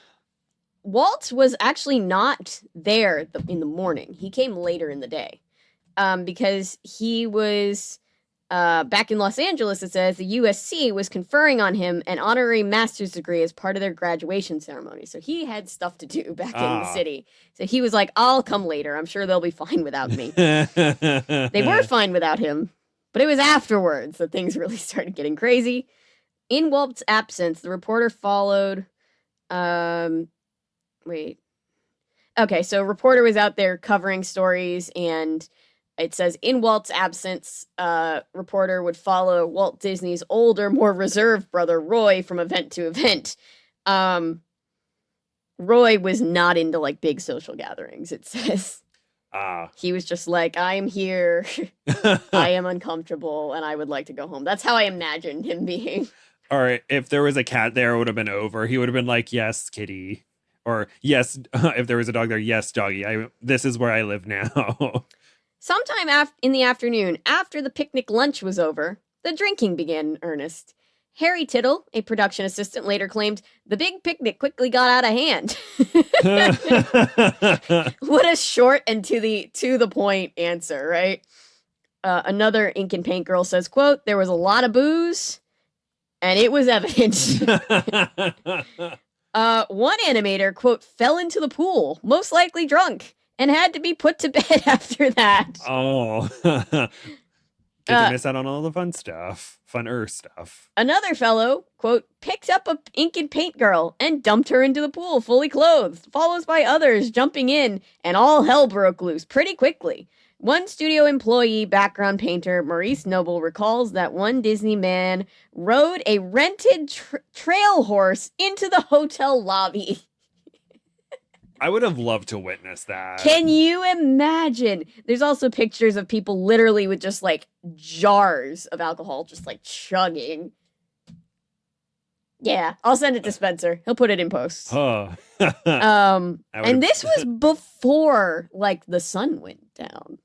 Walt was actually not there in the morning. He came later in the day because he was back in Los Angeles. It says the USC was conferring on him an honorary master's degree as part of their graduation ceremony. So he had stuff to do back in the city. So he was like, I'll come later. I'm sure they'll be fine without me. They were fine without him, but it was afterwards that things really started getting crazy. In Walt's absence, the reporter followed... Okay, so reporter was out there covering stories, and it says in Walt's absence, reporter would follow Walt Disney's older, more reserved brother Roy from event to event. Roy was not into like big social gatherings, it says. He was just like, I'm here, I am uncomfortable, and I would like to go home. That's how I imagined him being. Or if there was a cat there, it would have been over. He would have been like, yes, kitty. Or yes, if there was a dog there, yes, doggy. This is where I live now. Sometime in the afternoon, after the picnic lunch was over, the drinking began in earnest. Harry Tittle, a production assistant, later claimed, the big picnic quickly got out of hand. What a short and to the point answer, right? Another ink and paint girl says, quote, there was a lot of booze, and it was evident. One animator, quote, fell into the pool, most likely drunk, and had to be put to bed after that. Oh. Get to miss out on all the fun stuff. Funner stuff. Another fellow, quote, picked up a ink and paint girl and dumped her into the pool fully clothed, followed by others jumping in, and all hell broke loose pretty quickly. One studio employee, background painter Maurice Noble, recalls that one Disney man rode a rented trail horse into the hotel lobby. I would have loved to witness that. Can you imagine? There's also pictures of people literally with just like jars of alcohol, just like chugging. Yeah, I'll send it to Spencer. He'll put it in post. Oh. And this was before like the sun went down.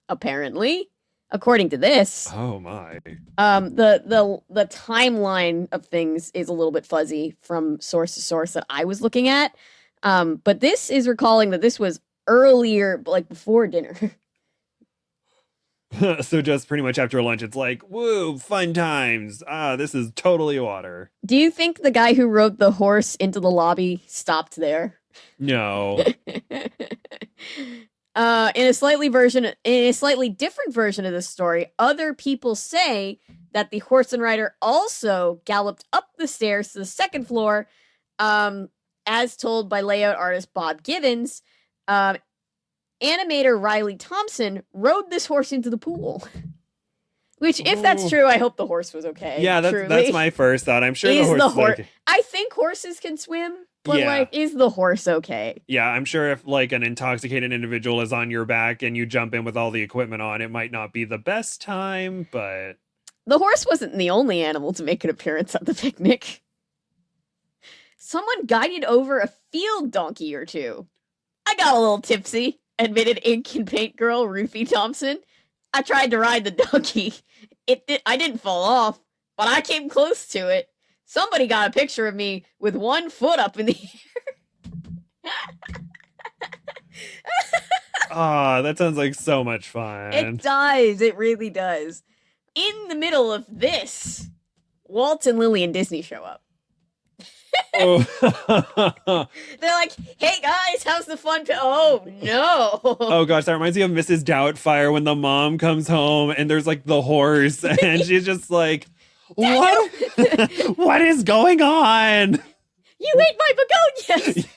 Apparently, according to this. Oh my. The timeline of things is a little bit fuzzy from source to source that I was looking at. But this is recalling that this was earlier, like before dinner. So just pretty much after lunch, it's like, woo, fun times. This is totally water. Do you think the guy who rode the horse into the lobby stopped there? No. In a slightly different version of this story, other people say that the horse and rider also galloped up the stairs to the second floor, as told by layout artist Bob Gibbons. Animator Riley Thompson rode this horse into the pool. Which, if that's true, I hope the horse was okay. Yeah, that's my first thought. I'm sure the horse is okay. I think horses can swim. But, like, is the horse okay? Yeah, I'm sure if, like, an intoxicated individual is on your back and you jump in with all the equipment on, it might not be the best time, but... The horse wasn't the only animal to make an appearance at the picnic. Someone guided over a field donkey or two. I got a little tipsy, admitted ink and paint girl Ruthie Thompson. I tried to ride the donkey. I didn't fall off, but I came close to it. Somebody got a picture of me with one foot up in the air. Oh, that sounds like so much fun. It does. It really does. In the middle of this, Walt and Lily and Disney show up. Oh. They're like, hey guys, how's the fun? Oh no. Oh gosh, that reminds me of Mrs. Doubtfire when the mom comes home and there's like the horse and she's just like, what? What is going on? You ate my begonias.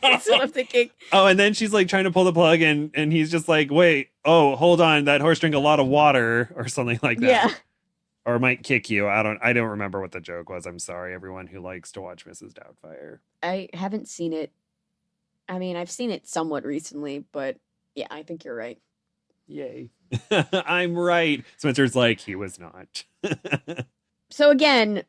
That's what I'm thinking. Oh, and then she's like trying to pull the plug and he's just like, wait, oh, hold on, that horse drank a lot of water or something like that. Yeah. Or might kick you. I don't remember what the joke was. I'm sorry, everyone who likes to watch Mrs. Doubtfire. I haven't seen it. I mean, I've seen it somewhat recently, but yeah, I think you're right. Yay. I'm right. Spencer's like, he was not. So again,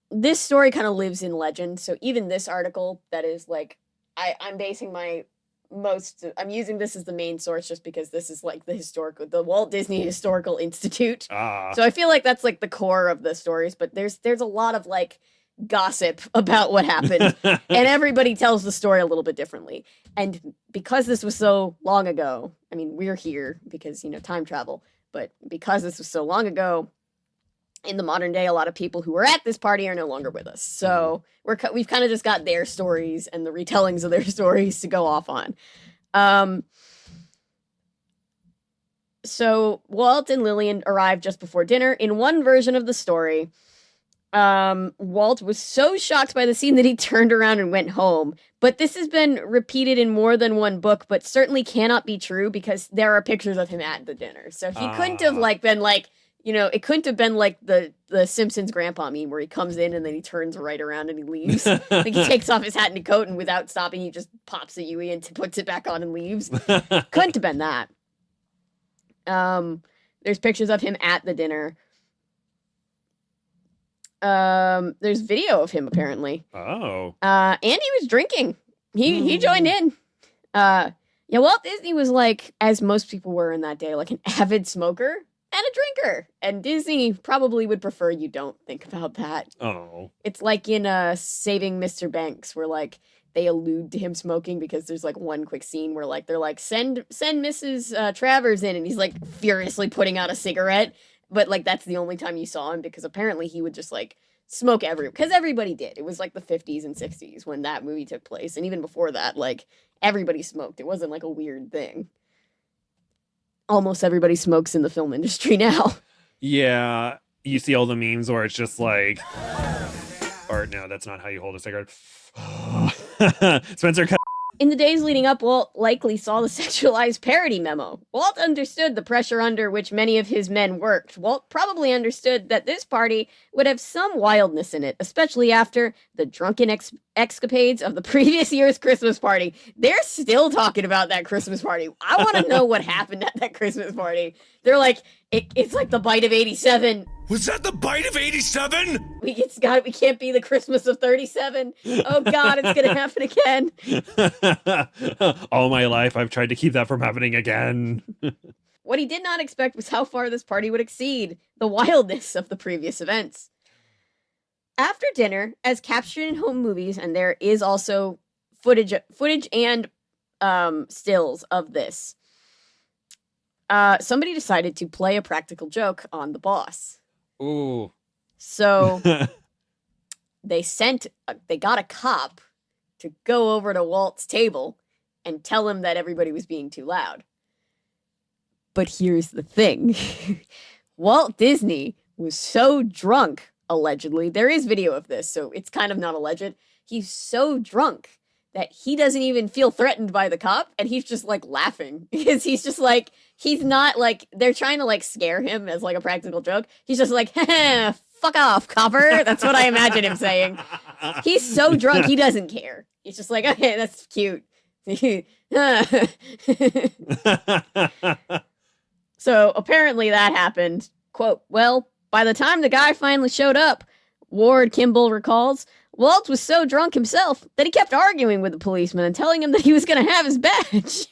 this story kind of lives in legend. So even this article that is like, I'm basing I'm using this as the main source just because this is like the Walt Disney Historical Institute. So I feel like that's like the core of the stories, but there's a lot of like gossip about what happened and everybody tells the story a little bit differently. And because this was so long ago, I mean, we're here because, time travel, but because this was so long ago, in the modern day, a lot of people who were at this party are no longer with us. So we've kind of just got their stories and the retellings of their stories to go off on. So Walt and Lillian arrived just before dinner. In one version of the story, Walt was so shocked by the scene that he turned around and went home. But this has been repeated in more than one book, but certainly cannot be true because there are pictures of him at the dinner. So he couldn't have been like, it couldn't have been like the Simpsons grandpa meme where he comes in and then he turns right around and he leaves. Like he takes off his hat and coat and without stopping, he just pops a Yui and puts it back on and leaves. Couldn't have been that. There's pictures of him at the dinner. There's video of him apparently. Oh. And he was drinking. He joined in. Yeah, Walt Disney was like, as most people were in that day, like an avid smoker and a drinker. And Disney probably would prefer you don't think about that. Oh. It's like in Saving Mr. Banks where like they allude to him smoking because there's like one quick scene where like they're like send Mrs. Travers in and he's like furiously putting out a cigarette, but like that's the only time you saw him because apparently he would just like smoke because everybody did. It was like the 50s and 60s when that movie took place, and even before that, like everybody smoked. It wasn't like a weird thing. Almost everybody smokes in the film industry now. Yeah, you see all the memes where it's just like, or no, that's not how you hold a cigarette. Spencer cut. In the days leading up, Walt likely saw the sexualized parody memo. Walt understood the pressure under which many of his men worked. Walt probably understood that this party would have some wildness in it, especially after the drunken escapades of the previous year's Christmas party. They're still talking about that Christmas party. I want to know what happened at that Christmas party. They're like, it's like the bite of 87. Was that the bite of 87? We can't be the Christmas of 37. Oh God, it's gonna happen again. All my life, I've tried to keep that from happening again. What he did not expect was how far this party would exceed the wildness of the previous events. After dinner, as captured in home movies, and there is also footage and stills of this, somebody decided to play a practical joke on the boss. Ooh. So they got a cop to go over to Walt's table and tell him that everybody was being too loud. But here's the thing. Walt Disney was so drunk, allegedly. There is video of this, so it's kind of not alleged. He's so drunk that he doesn't even feel threatened by the cop, and he's just like laughing because he's just like, he's not like, they're trying to like scare him as like a practical joke. He's just like, fuck off, copper. That's what I imagine him saying. He's so drunk, he doesn't care. He's just like, okay, that's cute. So apparently that happened. Quote, well, by the time the guy finally showed up, Ward Kimball recalls, Walt was so drunk himself that he kept arguing with the policeman and telling him that he was going to have his badge.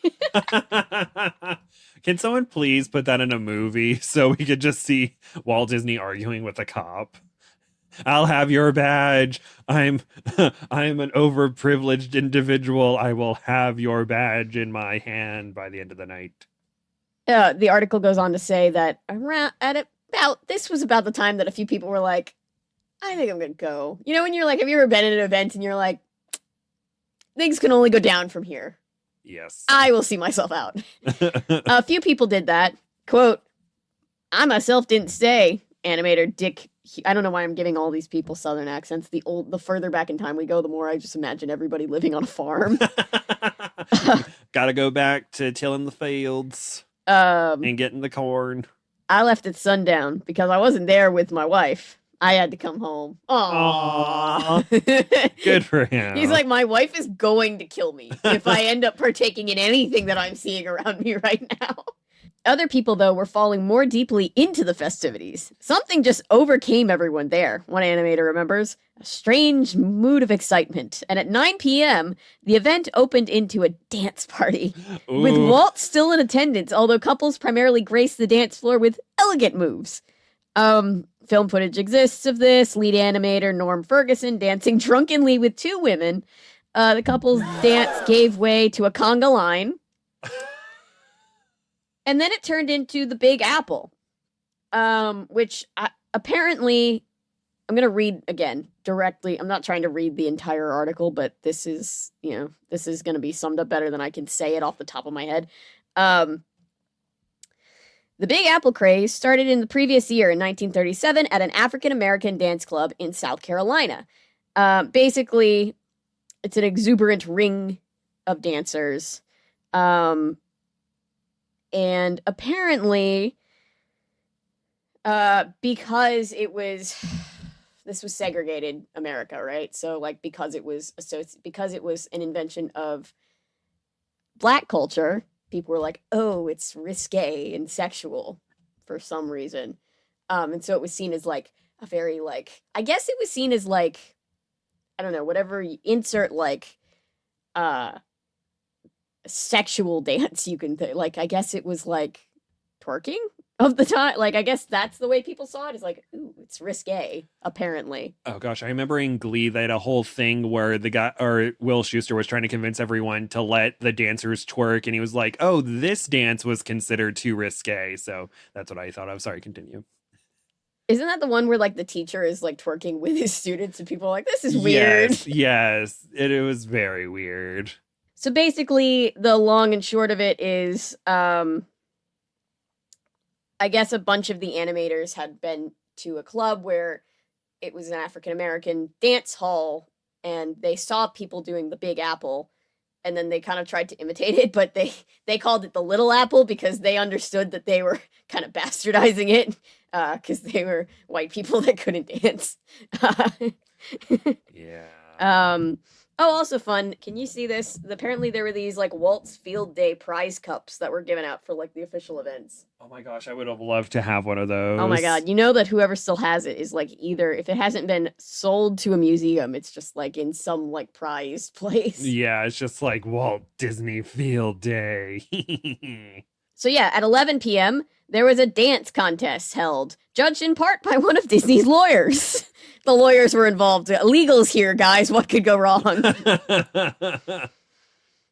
Can someone please put that in a movie so we could just see Walt Disney arguing with a cop? I'll have your badge. I'm I'm an overprivileged individual. I will have your badge in my hand by the end of the night. The article goes on to say that this was about the time that a few people were like, I think I'm gonna go. You know, when you're like, have you ever been at an event and you're like, things can only go down from here. Yes. I will see myself out. A few people did that. Quote, I myself didn't stay. Animator Dick. I don't know why I'm giving all these people Southern accents. The further back in time we go, the more I just imagine everybody living on a farm. Gotta go back to tilling the fields And getting the corn. I left at sundown because I wasn't there with my wife. I had to come home. Aww. Good for him. He's like, my wife is going to kill me if I end up partaking in anything that I'm seeing around me right now. Other people, though, were falling more deeply into the festivities. Something just overcame everyone there, one animator remembers. A strange mood of excitement. And at 9 p.m., the event opened into a dance party. Ooh. With Walt still in attendance, although couples primarily graced the dance floor with elegant moves. Film footage exists of this. Lead animator Norm Ferguson dancing drunkenly with two women. The couple's dance gave way to a conga line. And then it turned into the Big Apple, which apparently, I'm going to read again directly. I'm not trying to read the entire article, but this is going to be summed up better than I can say it off the top of my head. The Big Apple craze started in the previous year in 1937 at an African-American dance club in South Carolina. Basically, it's an exuberant ring of dancers. And apparently, because this was segregated America, right? So, like, because it was an invention of Black culture, people were like, oh, it's risque and sexual for some reason. And so it was seen as like a very like, I guess it was seen as like, I don't know, whatever you insert like sexual dance you can like, I guess it was like twerking of the time. Like, I guess that's the way people saw it, is like, ooh, it's risque, apparently. Oh gosh, I remember in Glee they had a whole thing where the guy, or Will Schuester, was trying to convince everyone to let the dancers twerk, and he was like, oh, this dance was considered too risque. So that's what I thought of. Sorry, continue. Isn't that the one where like the teacher is like twerking with his students and people are like, this is weird? Yes, it was very weird. So basically, the long and short of it is, I guess a bunch of the animators had been to a club where it was an African-American dance hall, and they saw people doing the Big Apple, and then they kind of tried to imitate it, but they called it the Little Apple because they understood that they were kind of bastardizing it, because they were white people that couldn't dance. Yeah. Oh, also fun. Can you see this? Apparently there were these like Walt's Field Day prize cups that were given out for like the official events. Oh my gosh, I would have loved to have one of those. Oh my god, you know that whoever still has it is like, either if it hasn't been sold to a museum, it's just like in some like prized place. Yeah, it's just like Walt Disney Field Day. So yeah, at 11 p.m., there was a dance contest held, judged in part by one of Disney's lawyers. The lawyers were involved. Legals here, guys. What could go wrong?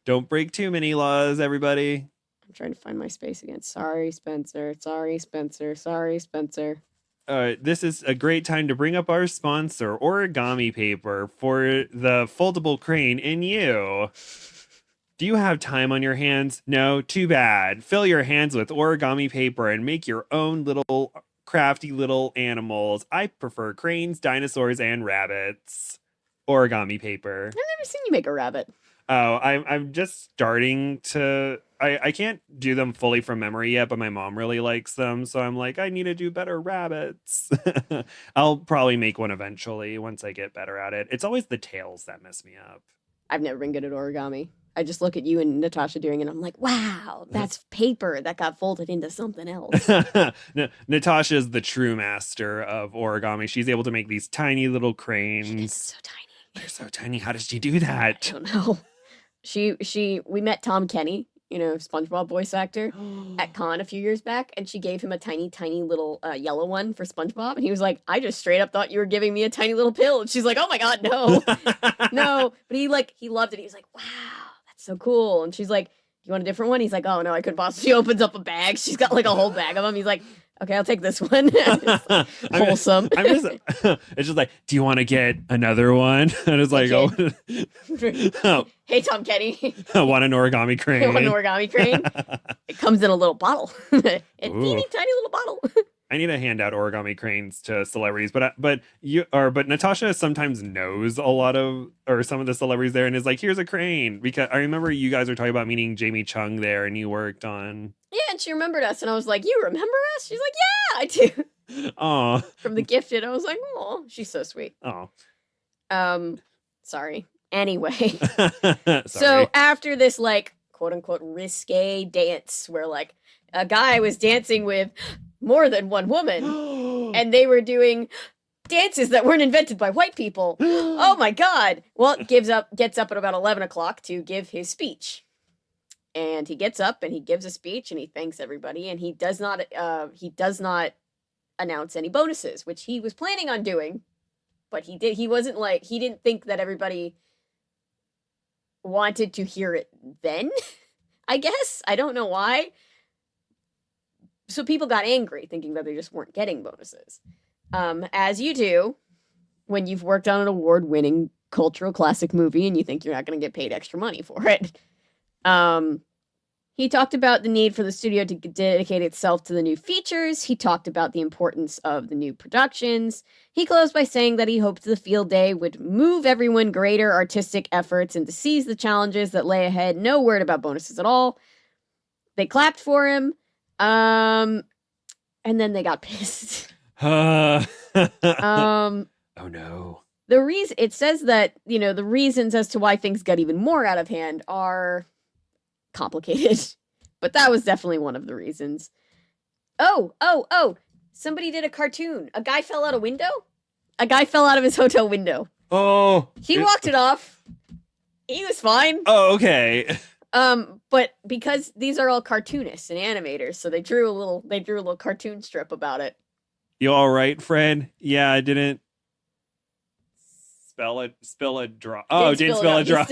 Don't break too many laws, everybody. I'm trying to find my space again. Sorry, Spencer. Sorry, Spencer. Sorry, Spencer. This is a great time to bring up our sponsor, Origami Paper, for the foldable crane in you. Do you have time on your hands? No? Too bad. Fill your hands with origami paper and make your own little crafty little animals. I prefer cranes, dinosaurs, and rabbits. Origami paper. I've never seen you make a rabbit. Oh, I'm just starting to... I can't do them fully from memory yet, but my mom really likes them, so I'm like, I need to do better rabbits. I'll probably make one eventually once I get better at it. It's always the tails that mess me up. I've never been good at origami. I just look at you and Natasha doing it, and I'm like, wow, that's paper that got folded into something else. Natasha's the true master of origami. She's able to make these tiny little cranes. So tiny. They're so tiny. How does she do that? I don't know. We met Tom Kenny SpongeBob voice actor, at con a few years back, and she gave him a tiny, tiny little yellow one for SpongeBob, and he was like, "I just straight up thought you were giving me a tiny little pill." And she's like, "Oh my god, no, no!" But he loved it. He was like, "Wow, that's so cool." And she's like, "Do you want a different one?" He's like, "Oh no, I couldn't possibly." She opens up a bag. She's got like a whole bag of them. He's like, "Okay, I'll take this one." Wholesome. It's just like, do you want to get another one? And it's like, oh, Hey, Tom Kenny. I want an origami crane. Want an origami crane? It comes in a little bottle. A teeny Ooh. tiny little bottle. I need to hand out origami cranes to celebrities, but Natasha sometimes knows a lot of or some of the celebrities there and is like, here's a crane, because I remember you guys were talking about meeting Jamie Chung there and you worked on. Yeah, and she remembered us, and I was like, "You remember us?" She's like, "Yeah, I do." Oh, From The Gifted, I was like, "Oh, she's so sweet." oh. Sorry. Anyway, Sorry. so after this like quote unquote risque dance, where like a guy was dancing with more than one woman, and they were doing dances that weren't invented by white people. Oh my god! Walt gets up at about 11 o'clock to give his speech. And he gets up and he gives a speech and he thanks everybody, and he does not announce any bonuses, which he was planning on doing, but he didn't think that everybody wanted to hear it then. I guess. I don't know why. So people got angry thinking that they just weren't getting bonuses. As you do when you've worked on an award-winning cultural classic movie and you think you're not going to get paid extra money for it. He talked about the need for the studio to dedicate itself to the new features. He talked about the importance of the new productions. He closed by saying that he hoped the field day would move everyone greater artistic efforts and to seize the challenges that lay ahead. No word about bonuses at all. They clapped for him. And then they got pissed. Oh no. It says that, the reasons as to why things got even more out of hand are complicated, but that was definitely one of the reasons. Oh, somebody did a cartoon. A guy fell out a window. A guy fell out of his hotel window. Oh, he walked it off. He was fine. Oh, okay. But because these are all cartoonists and animators, so they drew a little cartoon strip about it. You all right, Fred? Yeah, I didn't spill a drop. Oh, didn't spill a drop.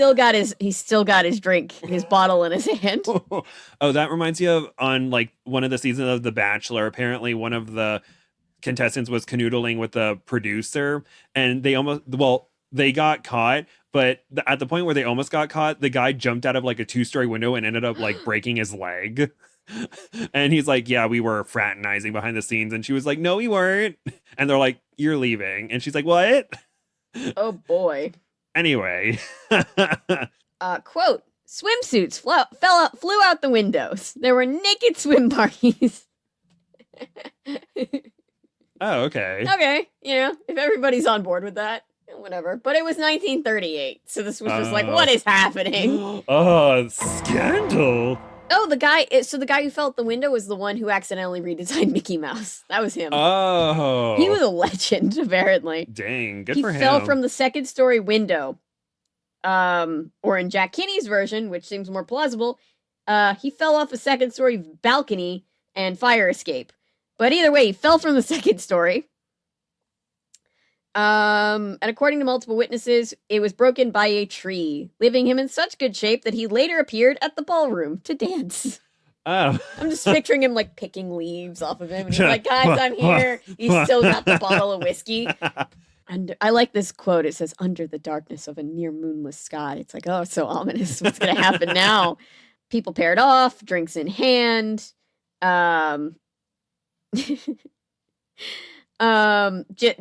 He's still got his drink, his bottle in his hand. Oh, that reminds me of on like one of the seasons of The Bachelor. Apparently, one of the contestants was canoodling with the producer, and they got caught. But at the point where they almost got caught, the guy jumped out of like a 2-story window and ended up like breaking his leg. And he's like, "Yeah, we were fraternizing behind the scenes." And she was like, "No, we weren't." And they're like, "You're leaving." And she's like, "What?" Oh boy. Anyway. Quote, swimsuits flew out the windows. There were naked swim parties. Oh, okay. Okay, if everybody's on board with that, whatever. But it was 1938, so this was just like, what is happening? Oh, scandal. Oh, the guy who fell out the window was the one who accidentally redesigned Mickey Mouse. That was him. Oh. He was a legend, apparently. Dang, good for him. He fell from the second-story window. Or in Jack Kinney's version, which seems more plausible, he fell off a second-story balcony and fire escape. But either way, he fell from the second story. And according to multiple witnesses, it was broken by a tree, leaving him in such good shape that he later appeared at the ballroom to dance. Oh. I'm just picturing him like picking leaves off of him. And he's like, "Guys, I'm here." He's still got the bottle of whiskey. And I like this quote. It says, "Under the darkness of a near moonless sky." It's like, oh, so ominous. What's going to happen now? People paired off, drinks in hand.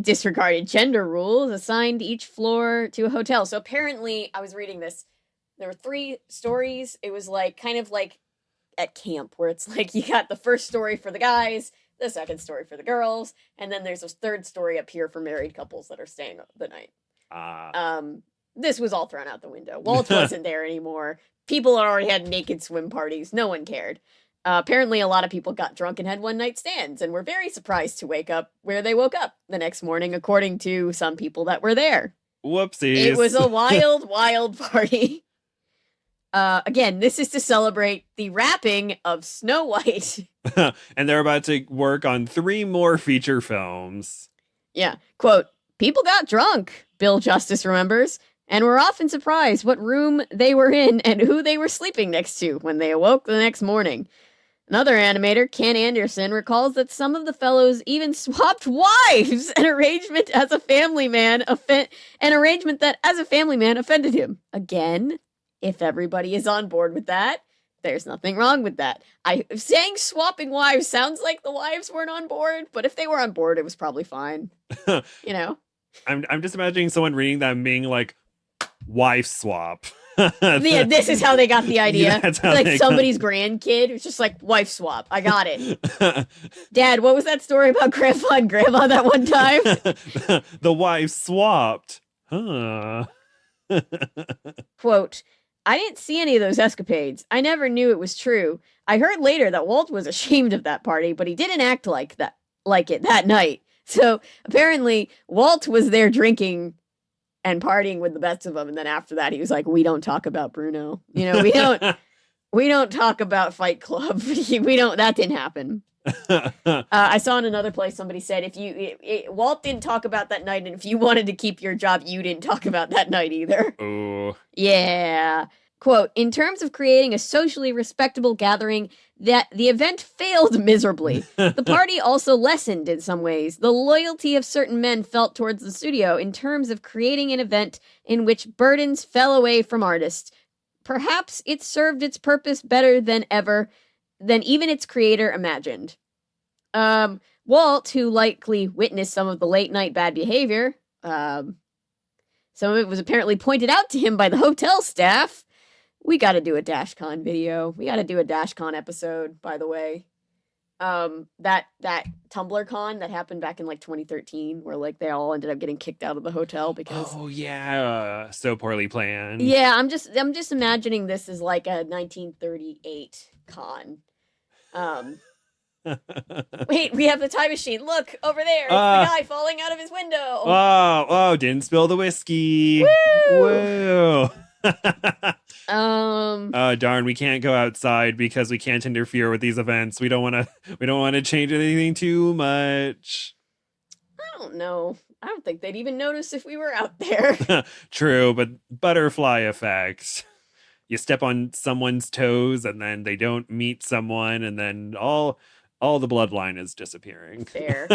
Disregarded gender rules, assigned each floor to a hotel. So apparently, I was reading this, there were 3 stories. It was like kind of like at camp, where it's like you got the first story for the guys, the second story for the girls, and then there's a third story up here for married couples that are staying the night. This was all thrown out the window. Walt wasn't there anymore. People already had naked swim parties. No one cared. Apparently, a lot of people got drunk and had one-night stands and were very surprised to wake up where they woke up the next morning, according to some people that were there. Whoopsies. It was a wild, wild party. Again, this is to celebrate the wrapping of Snow White. And they're about to work on 3 more feature films. Yeah. Quote, people got drunk, Bill Justice remembers, and were often surprised what room they were in and who they were sleeping next to when they awoke the next morning. Another animator, Ken Anderson, recalls that some of the fellows even swapped wives, an arrangement that as a family man offended him. Again, if everybody is on board with that, there's nothing wrong with that. Saying swapping wives sounds like the wives weren't on board, but if they were on board, it was probably fine. You know? I'm just imagining someone reading that and being like, wife swap. Yeah, this is how they got the idea. Yeah, that's how like they somebody's grandkid who's just like, wife swap. I got it. Dad, what was that story about grandpa and grandma that one time? The wife swapped. Huh. Quote, I didn't see any of those escapades. I never knew it was true. I heard later that Walt was ashamed of that party, but he didn't act like it that night. So apparently Walt was there drinking and partying with the best of them, and then after that he was like, we don't talk about Bruno, we don't talk about Fight Club. That didn't happen. I saw in another place somebody said Walt didn't talk about that night, and if you wanted to keep your job, you didn't talk about that night either. Ooh. Yeah. Quote, in terms of creating a socially respectable gathering, that the event failed miserably. The party also lessened in some ways the loyalty of certain men felt towards the studio in terms of creating an event in which burdens fell away from artists. Perhaps it served its purpose better than even its creator imagined. Walt, who likely witnessed some of the late night bad behavior, some of it was apparently pointed out to him by the hotel staff. We got to do a DashCon video. We got to do a DashCon episode, by the way. That Tumblr con that happened back in like 2013, where like they all ended up getting kicked out of the hotel because. Oh yeah, so poorly planned. Yeah, I'm just imagining this as like a 1938 con. Wait, we have the time machine. Look over there. It's the guy falling out of his window. Oh, didn't spill the whiskey. Woo! Woo. Oh darn, we can't go outside because we can't interfere with these events. We don't want to change anything too much. I don't know. I don't think they'd even notice if we were out there. True, but butterfly effect. You step on someone's toes and then they don't meet someone, and then all the bloodline is disappearing. Fair.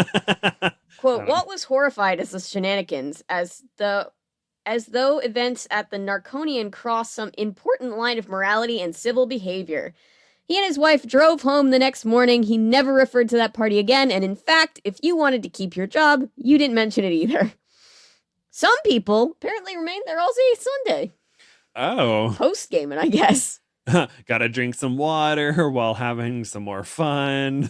Quote, Walt was horrified at the shenanigans as though events at the Narconian crossed some important line of morality and civil behavior. He and his wife drove home the next morning. He never referred to that party again, and in fact, if you wanted to keep your job, you didn't mention it either. Some people apparently remained there all day Sunday. Oh. Post-gaming, I guess. Gotta drink some water while having some more fun.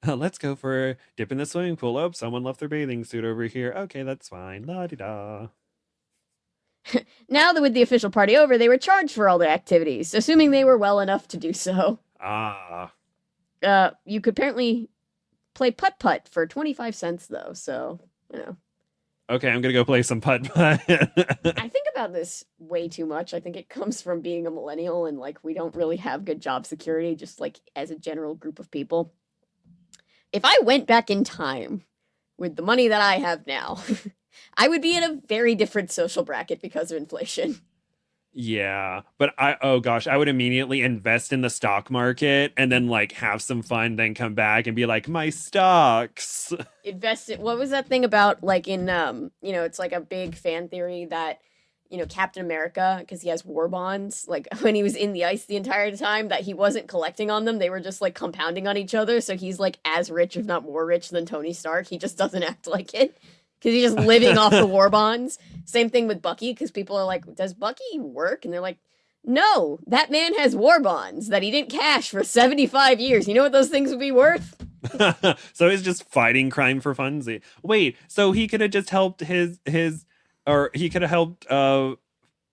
Let's go for a dip in the swimming pool. Oh, someone left their bathing suit over here. Okay, that's fine. La-di-da. Now that with the official party over, they were charged for all their activities, assuming they were well enough to do so. You could apparently play putt-putt for 25 cents, though, so, Okay, I'm gonna go play some putt-putt. I think about this way too much. I think it comes from being a millennial and, like, we don't really have good job security, just, like, as a general group of people. If I went back in time with the money that I have now, I would be in a very different social bracket because of inflation. Yeah, but I would immediately invest in the stock market and then like have some fun, then come back and be like, my stocks. What was that thing about, like, in, it's like a big fan theory that, Captain America, because he has war bonds, like when he was in the ice the entire time, that he wasn't collecting on them. They were just like compounding on each other. So he's like as rich, if not more rich than Tony Stark. He just doesn't act like it because he's just living off the war bonds. Same thing with Bucky, because people are like, does Bucky work? And they're like, no, that man has war bonds that he didn't cash for 75 years. You know what those things would be worth? So he's just fighting crime for funsies. Wait, so he could have just helped he could have helped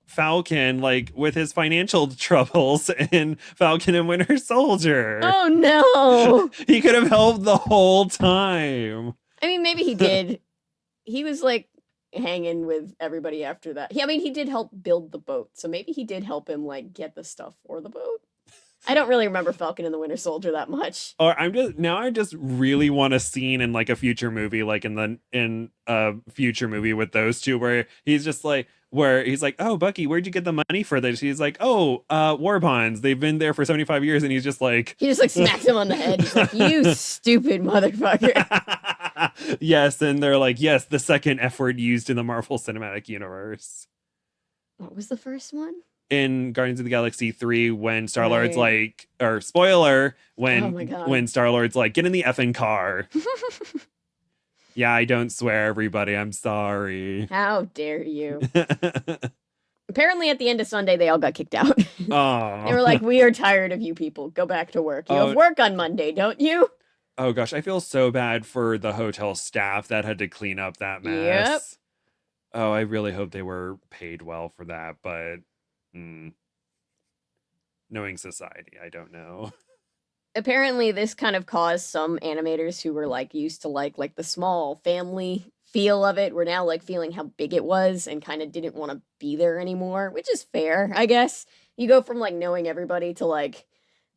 Falcon, like, with his financial troubles in Falcon and Winter Soldier. Oh, no. He could have helped the whole time. I mean, maybe he did. He was, like, hanging with everybody after that. I mean, he did help build the boat, so maybe he did help him like get the stuff for the boat. I don't really remember Falcon and the Winter Soldier that much. Or I just really want a scene in like a future movie, like in a future movie with those two, where he's like, oh, Bucky, where'd you get the money for this? He's like, oh, war bonds. They've been there for 75 years, and he's just like, he just like smacks him on the head. He's like, you stupid motherfucker. Yes, and they're like, yes, the second F word used in the Marvel Cinematic Universe. What was the first one? In Guardians of the Galaxy 3, when Star-Lord's Right. like, or spoiler, Oh my God. when Star-Lord's like, get in the effing car. Yeah, I don't swear, everybody. I'm sorry. How dare you? Apparently, at the end of Sunday, they all got kicked out. Oh. They were like, we are tired of you people. Go back to work. You have work on Monday, don't you? Oh gosh, I feel so bad for the hotel staff that had to clean up that mess. Yep. Oh, I really hope they were paid well for that, but knowing society, I don't know. Apparently, this kind of caused some animators who were like used to like the small family feel of it were now like feeling how big it was and kind of didn't want to be there anymore, which is fair, I guess. You go from like knowing everybody to like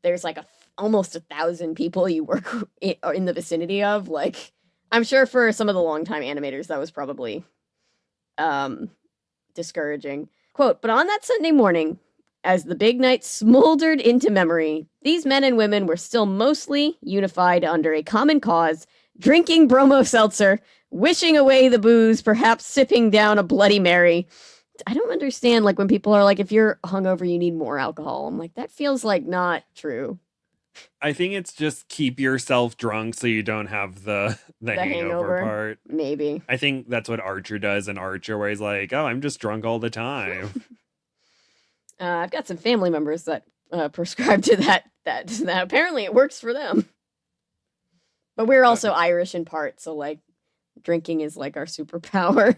there's like almost 1,000 people you work in the vicinity of. Like, I'm sure for some of the longtime animators that was probably discouraging. Quote, but on that Sunday morning, as the big night smoldered into memory, these men and women were still mostly unified under a common cause, drinking bromo seltzer, wishing away the booze, perhaps sipping down a Bloody Mary. I don't understand, like, when people are like, if you're hungover, you need more alcohol. I'm like, that feels like not true. I think it's just keep yourself drunk so you don't have the hangover part. Maybe. I think that's what Archer does in Archer, where he's like, oh, I'm just drunk all the time. I've got some family members that prescribe to that apparently it works for them. But we're also Irish in part, so like drinking is like our superpower.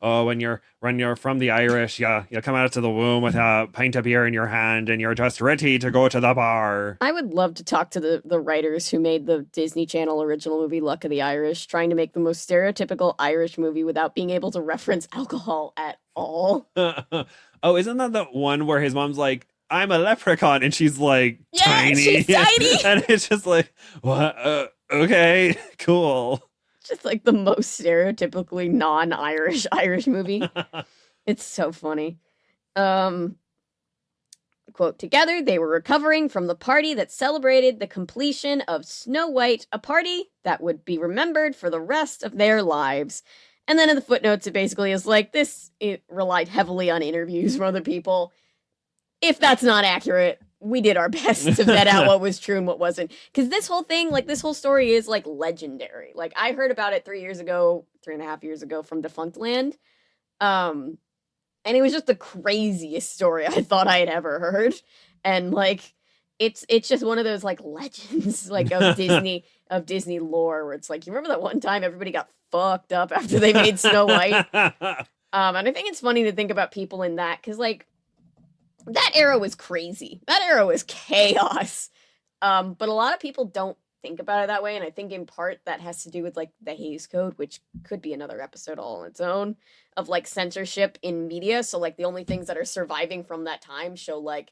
Oh, when you're from the Irish, you come out to the womb with a pint of beer in your hand and you're just ready to go to the bar. I would love to talk to the writers who made the Disney Channel original movie Luck of the Irish, trying to make the most stereotypical Irish movie without being able to reference alcohol at all. Oh, isn't that the one where his mom's like, I'm a leprechaun, and she's like tiny. She's tiny. And it's just like, what? Okay, cool. Just like the most stereotypically non-Irish Irish movie. It's so funny. Quote, together they were recovering from the party that celebrated the completion of Snow White, a party that would be remembered for the rest of their lives. And then in the footnotes, it basically is like it relied heavily on interviews from other people. If that's not accurate, we did our best to vet out what was true and what wasn't. Because this whole thing, like this whole story is like legendary. Like I heard about it 3.5 years ago from Defunct Land. And it was just the craziest story I thought I had ever heard. And like, it's just one of those like legends like of Disney lore where it's like, you remember that one time everybody got fucked up after they made Snow White? And I think it's funny to think about people in that because like, that era was crazy. That era was chaos. But a lot of people don't think about it that way. And I think in part that has to do with like the Hays Code, which could be another episode all on its own of like censorship in media. So like the only things that are surviving from that time show like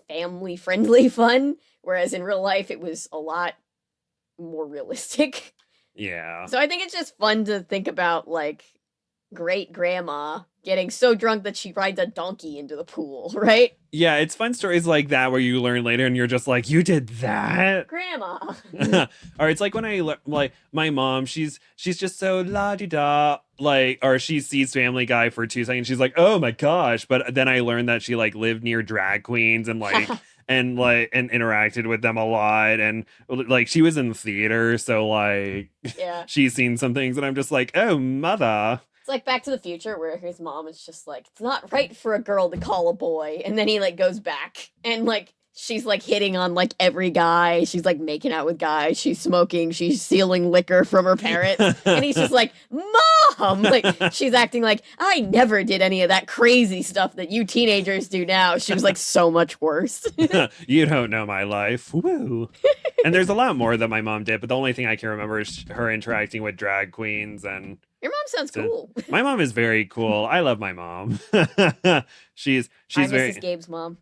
family friendly fun. Whereas in real life, it was a lot more realistic. Yeah. So I think it's just fun to think about like great grandma getting so drunk that she rides a donkey into the pool, right? Yeah, it's fun stories like that where you learn later and you're just like, you did that? Grandma. Or it's like when like my mom, she's just so la-di-da, like, or she sees Family Guy for 2 seconds. She's like, oh my gosh. But then I learned that she like lived near drag queens and like, and interacted with them a lot. And like, she was in theater. So like, Yeah. she's seen some things and I'm just like, oh, mother. It's like Back to the Future where his mom is just like, it's not right for a girl to call a boy. And then he like goes back and like, she's like hitting on like every guy. She's like making out with guys. She's smoking. She's stealing liquor from her parents. And he's just like, Mom! Like, she's acting like, I never did any of that crazy stuff that you teenagers do now. She was like so much worse. You don't know my life. Woo. And there's a lot more that my mom did, but the only thing I can remember is her interacting with drag queens and Your mom sounds So, cool. my mom is very cool. I love my mom. she's Hi, very Mrs. Gabe's mom.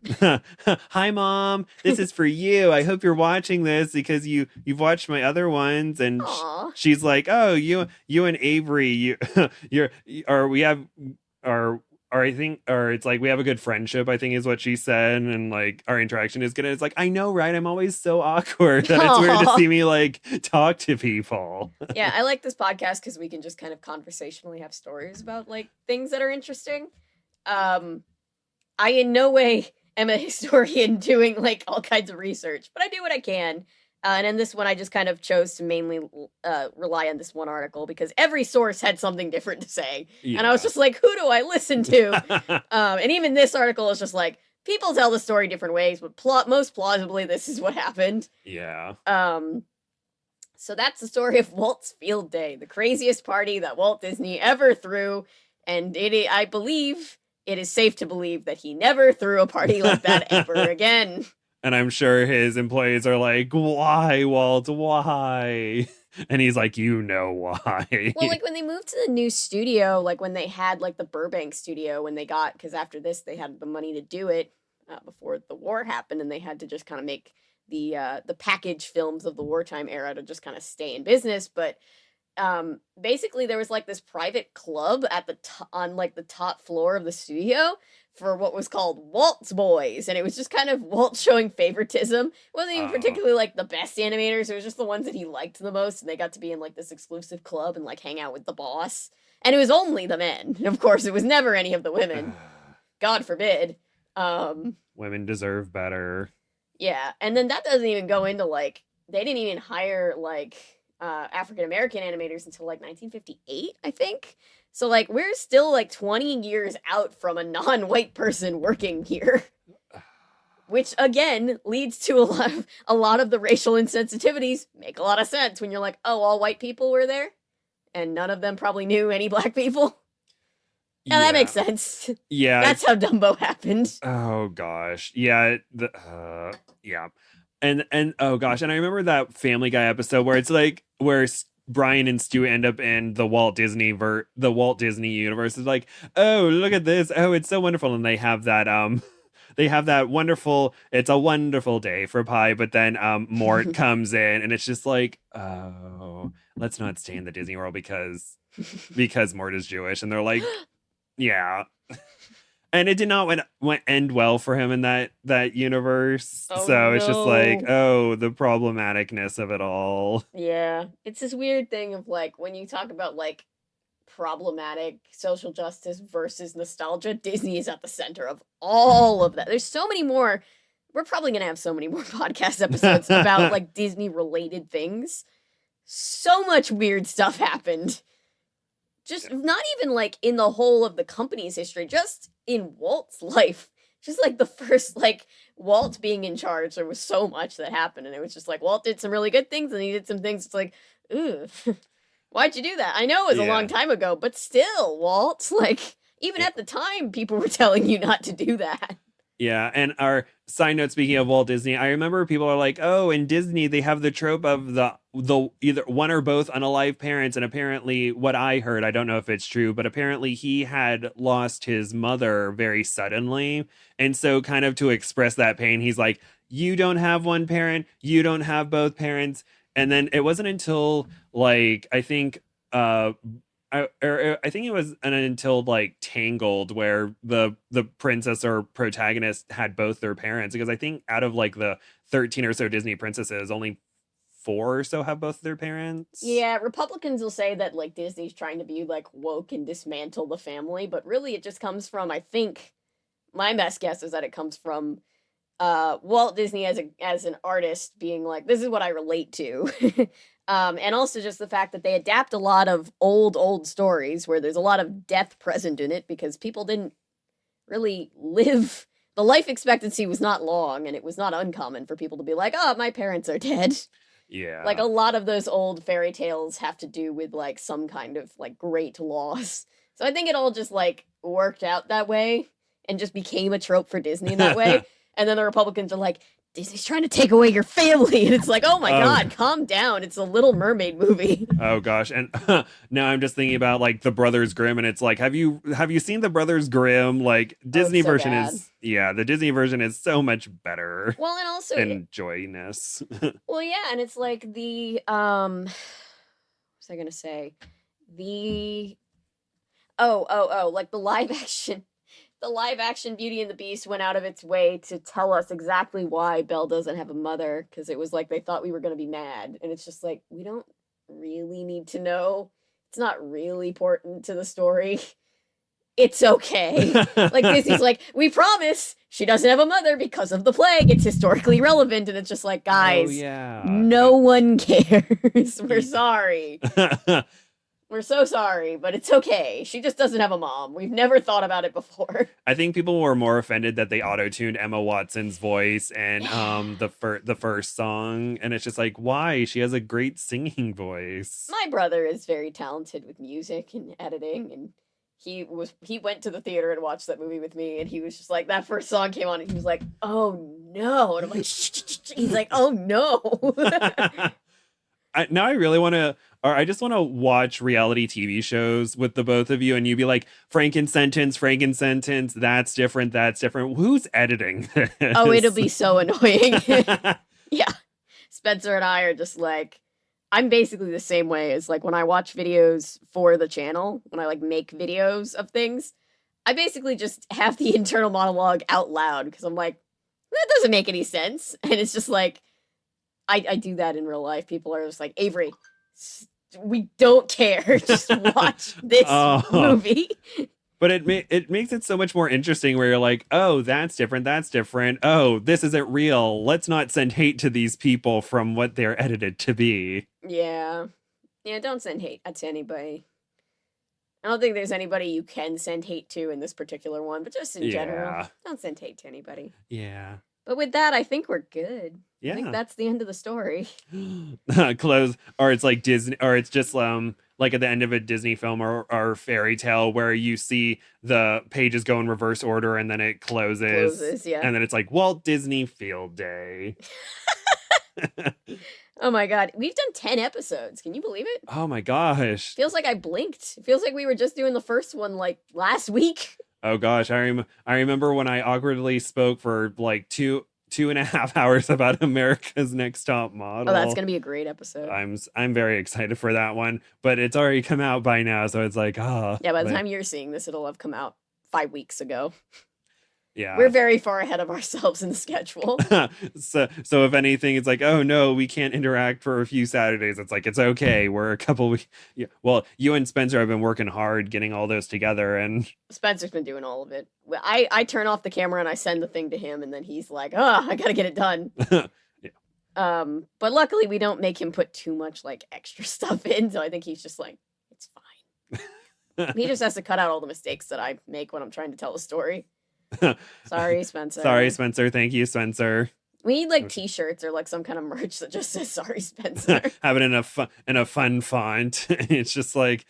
Hi mom, this is for you. I hope you're watching this because you've watched my other ones. And Aw. she's like, oh, you and Avery, you're or we have or I think or it's like we have a good friendship, I think is what she said, and like our interaction is good. And it's like, I know, right? I'm always so awkward that it's weird to Aw. see me like talk to people. Yeah, I like this podcast because we can just kind of conversationally have stories about like things that are interesting. I in no way am a historian doing like all kinds of research, but I do what I can. And in this one, I just kind of chose to mainly rely on this one article because every source had something different to say. And I was just like, who do I listen to? And even this article is just like, people tell the story different ways, but most plausibly, this is what happened. Yeah. So that's the story of Walt's Field Day, the craziest party that Walt Disney ever threw. And I believe it is safe to believe that he never threw a party like that ever again. And I'm sure his employees are like, why, Walt? Why? And he's like, you know why. Well, like when they moved to the new studio, like when they had like the Burbank studio, when they got, because after this they had the money to do it before the war happened, and they had to just kind of make the package films of the wartime era to just kind of stay in business. But basically there was like this private club at the on like the top floor of the studio for what was called Walt's Boys, and it was just kind of Walt showing favoritism. It wasn't even particularly like the best animators, it was just the ones that he liked the most, and they got to be in like this exclusive club and like hang out with the boss. And it was only the men, of course. It was never any of the women. God forbid. Women deserve better. Yeah, and then that doesn't even go into like they didn't even hire like African American animators until like 1958, I think. So like we're still like 20 years out from a non-white person working here. Which again leads to a lot of the racial insensitivities make a lot of sense when you're like, "Oh, all white people were there and none of them probably knew any black people." Yeah, that makes sense. Yeah. That's how Dumbo happened. Oh gosh. Yeah, yeah. And oh gosh, and I remember that Family Guy episode where it's like where Brian and Stu end up in the Walt Disney universe. It's like, oh, look at this. Oh, it's so wonderful. And they have that wonderful, it's a wonderful day for pie, but then Mort comes in and it's just like, oh, let's not stay in the Disney World because Mort is Jewish. And they're like, yeah. And it did not end well for him in that universe. Oh, so it's just like, no. oh, the problematicness of it all. Yeah. It's this weird thing of like when you talk about like problematic social justice versus nostalgia, Disney is at the center of all of that. There's so many more. We're probably going to have so many more podcast episodes about like Disney related things. So much weird stuff happened. Just not even like in the whole of the company's history, just in Walt's life. Just like the first, like Walt being in charge, there was so much that happened. And it was just like, Walt did some really good things and he did some things. It's like, ooh, why'd you do that? I know it was a long time ago, but still, Walt, like even at the time, people were telling you not to do that. Yeah, and our side note, speaking of Walt Disney, I remember people are like, oh, in Disney, they have the trope of the either one or both unalive parents. And apparently what I heard, I don't know if it's true, but apparently he had lost his mother very suddenly. And so kind of to express that pain, he's like, you don't have one parent, you don't have both parents. And then it wasn't until like, I think I think it was until like Tangled where the princess or protagonist had both their parents, because I think out of like the 13 or so Disney princesses, only 4 or so have both their parents. Yeah, Republicans will say that like Disney's trying to be like woke and dismantle the family, but really it just comes from, I think my best guess is that it comes from Walt Disney as an artist being like, this is what I relate to. And also just the fact that they adapt a lot of old stories where there's a lot of death present in it because people didn't really live. The life expectancy was not long, and it was not uncommon for people to be like, oh, my parents are dead. Yeah. Like a lot of those old fairy tales have to do with like some kind of like great loss. So I think it all just like worked out that way and just became a trope for Disney in that way. And then the Republicans are like, Disney's trying to take away your family. And it's like, oh my Oh. God, calm down. It's a Little Mermaid movie. Oh gosh, and now I'm just thinking about like the Brothers Grimm, and it's like, have you seen the Brothers Grimm? Like Disney so version bad. is, yeah, the Disney version is so much better Well, and also, and joyness. well, yeah, and it's like the what was I gonna say? The like the live action. The live action Beauty and the Beast went out of its way to tell us exactly why Belle doesn't have a mother, because it was like they thought we were going to be mad. And it's just like, we don't really need to know. It's not really important to the story. It's okay. Like Disney's like, we promise she doesn't have a mother because of the plague. It's historically relevant. And it's just like, guys, Oh, yeah. no one cares. We're sorry. We're so sorry, but it's okay. She just doesn't have a mom. We've never thought about it before. I think people were more offended that they auto-tuned Emma Watson's voice and the first song, and it's just like, why? She has a great singing voice. My brother is very talented with music and editing, and he went to the theater and watched that movie with me, and he was just like, that first song came on and he was like, oh no. And I'm like, shh. He's like, oh no. Now I really want to, or I just want to watch reality TV shows with the both of you, and you be like, Franken-sentence, that's different. Who's editing this? Oh, it'll be so annoying. Yeah. Spencer and I are just like, I'm basically the same way as like when I watch videos for the channel, when I like make videos of things, I basically just have the internal monologue out loud because I'm like, that doesn't make any sense. And it's just like, I do that in real life. People are just like, Avery, we don't care. Just watch this movie. But it makes it so much more interesting where you're like, oh, that's different. Oh, this isn't real. Let's not send hate to these people from what they're edited to be. Yeah. Yeah, don't send hate to anybody. I don't think there's anybody you can send hate to in this particular one, but just in general, don't send hate to anybody. Yeah. But with that, I think we're good. Yeah. I think that's the end of the story. Close, or it's like Disney, or it's just like at the end of a Disney film or fairy tale where you see the pages go in reverse order and then it closes. Yeah. And then it's like Walt Disney Field Day. Oh my God. We've done 10 episodes. Can you believe it? Oh my gosh. Feels like I blinked. It feels like we were just doing the first one like last week. Oh gosh, I remember when I awkwardly spoke for like two and a half hours about America's Next Top Model. Oh, that's gonna be a great episode. I'm very excited for that one, but it's already come out by now, so it's like, yeah. By the time you're seeing this, it'll have come out 5 weeks ago. Yeah, we're very far ahead of ourselves in the schedule. so if anything, it's like, oh no, we can't interact for a few Saturdays. It's like, it's okay. We're a couple weeks. Yeah, well, you and Spencer have been working hard getting all those together, and Spencer's been doing all of it. I turn off the camera and I send the thing to him, and then he's like, oh, I gotta get it done. Yeah. But luckily we don't make him put too much like extra stuff in, so I think he's just like, it's fine. He just has to cut out all the mistakes that I make when I'm trying to tell a story. Sorry, Spencer. Sorry, Spencer. Thank you, Spencer. We need like t-shirts or like some kind of merch that just says sorry, Spencer. Have it in a fun font. It's just like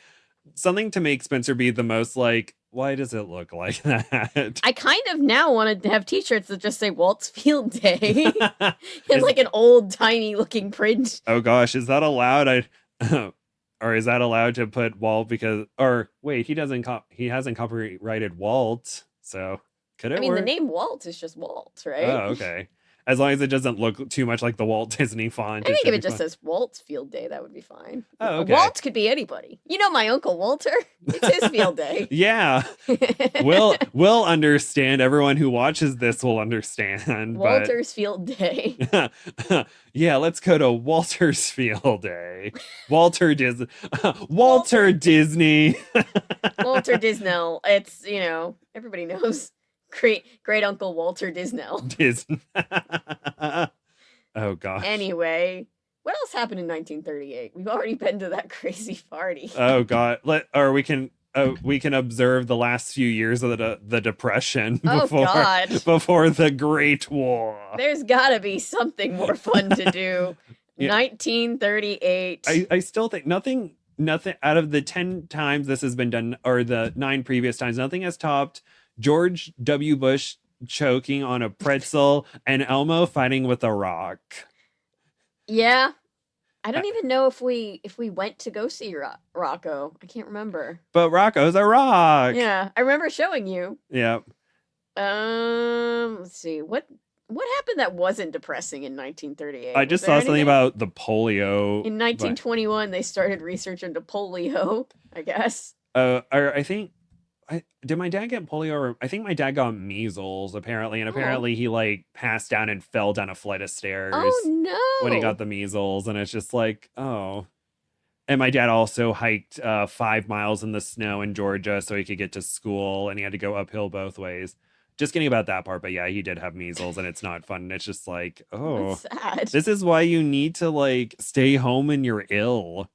something to make Spencer be the most like, why does it look like that? I kind of now want to have t-shirts that just say Walt's Field Day in like an old tiny looking print. Oh gosh, is that allowed? Or is that allowed to put Walt because, or wait, he hasn't copyrighted Walt, so could it I mean, work? the name Walt is just Walt, right? Oh, okay. As long as it doesn't look too much like the Walt Disney font. I think should if it be just fine. says Walt's Field Day, that would be fine. Oh, okay. Walt could be anybody. You know my Uncle Walter? It's his field day. Yeah. We'll understand. Everyone who watches this will understand. Walter's Field Day. Yeah, let's go to Walter's Field Day. Walter Disney. Walter Disney. Walter Disnell. It's, you know, everybody knows. Great Uncle Walter Disnell. Disney. Oh gosh. Anyway, what else happened in 1938? We've already been to that crazy party. Oh god. We can observe the last few years of the Depression before the Great War. There's gotta be something more fun to do. Yeah. 1938. I still think nothing out of the 10 times this has been done, or the 9 previous times, nothing has topped George W. Bush choking on a pretzel and Elmo fighting with a rock. Yeah. I don't even know if we went to go see Rocco. I can't remember. But Rocco's a rock. Yeah, I remember showing you. Yep. Let's see. What happened that wasn't depressing in 1938? I just saw something about the polio. In 1921, they started research into polio, I guess. I think did my dad get polio? Or I think my dad got measles apparently, and apparently he like passed down and fell down a flight of stairs. Oh no! When he got the measles, and it's just like, oh. And my dad also hiked 5 miles in the snow in Georgia so he could get to school, and he had to go uphill both ways. Just kidding about that part, but yeah, he did have measles, and it's not fun. And it's just like, oh, that's sad. This is why you need to like stay home when you're ill.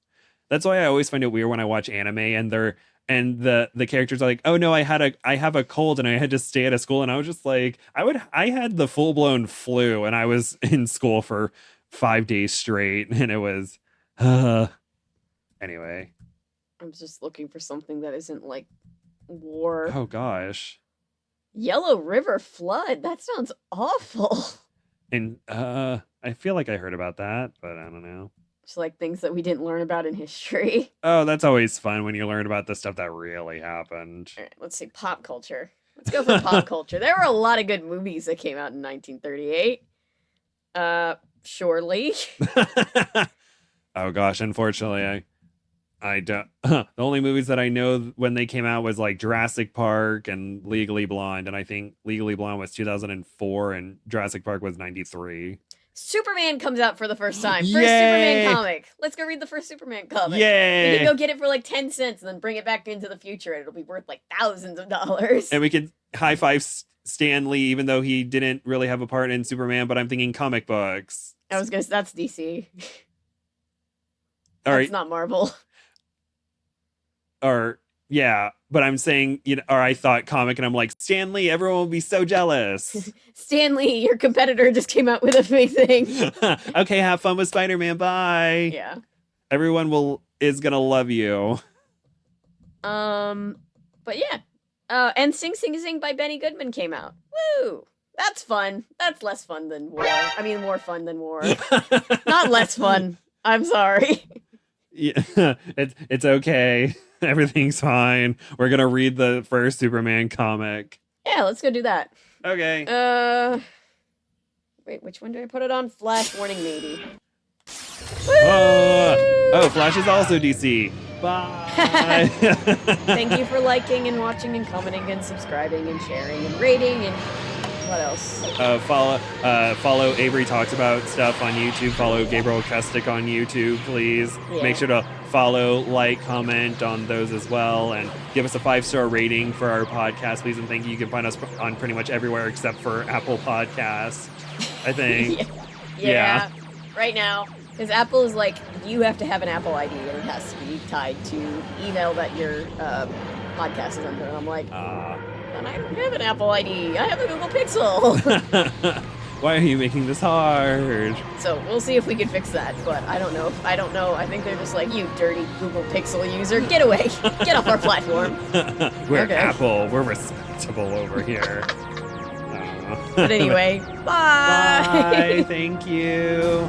That's why I always find it weird when I watch anime and the characters are like, oh no, I have a cold and I had to stay at a school, and I was just like, I had the full blown flu and I was in school for 5 days straight, and it was anyway. I'm just looking for something that isn't like war. Oh gosh. Yellow River flood. That sounds awful. And I feel like I heard about that, but I don't know. Just like things that we didn't learn about in history. Oh, that's always fun when you learn about the stuff that really happened. All right, let's see. Pop culture. Let's go for pop culture. There were a lot of good movies that came out in 1938. Surely. Oh gosh, unfortunately, I don't. The only movies that I know when they came out was like Jurassic Park and Legally Blonde, and I think Legally Blonde was 2004 and Jurassic Park was 93. Superman comes out for the first time. First Yay! Superman comic. Let's go read the first Superman comic. Yay! We can go get it for like 10 cents and then bring it back into the future, and it'll be worth like thousands of dollars. And we could high five Stan Lee, even though he didn't really have a part in Superman, but I'm thinking comic books. I was gonna say, that's DC. All That's right. not Marvel. Or yeah, but I'm saying, you know, or I thought comic, and I'm like, Stan Lee, everyone will be so jealous. Stan Lee, your competitor, just came out with a big thing. Okay, have fun with Spider-Man. Bye. Yeah. Everyone is gonna love you. But yeah. And Sing Sing Sing by Benny Goodman came out. Woo! That's fun. That's less fun than war. I mean, more fun than war. Not less fun. I'm sorry. Yeah, it's okay. Everything's fine. We're gonna read the first Superman comic. Yeah, let's go do that. Okay. Wait, which one did I put it on? Flash warning, maybe. Oh, Flash is also DC. Bye. Thank you for liking and watching and commenting and subscribing and sharing and rating and what else? Follow Avery Talks About stuff on YouTube. Follow Gabriel Kustik on YouTube, please. Yeah. Make sure to follow, like, comment on those as well, and give us a 5-star rating for our podcast, please. And thank you. You can find us on pretty much everywhere except for Apple Podcasts, I think. Yeah. Right now. Because Apple is like, you have to have an Apple ID and it has to be tied to email that your podcast is under. And I'm like, and I don't have an Apple ID. I have a Google Pixel. Why are you making this hard? So we'll see if we can fix that. But I don't know. I think they're just like, you dirty Google Pixel user, get away. Get off our platform. We're Okay. Apple. We're respectable over here. But anyway, bye. Bye. Thank you.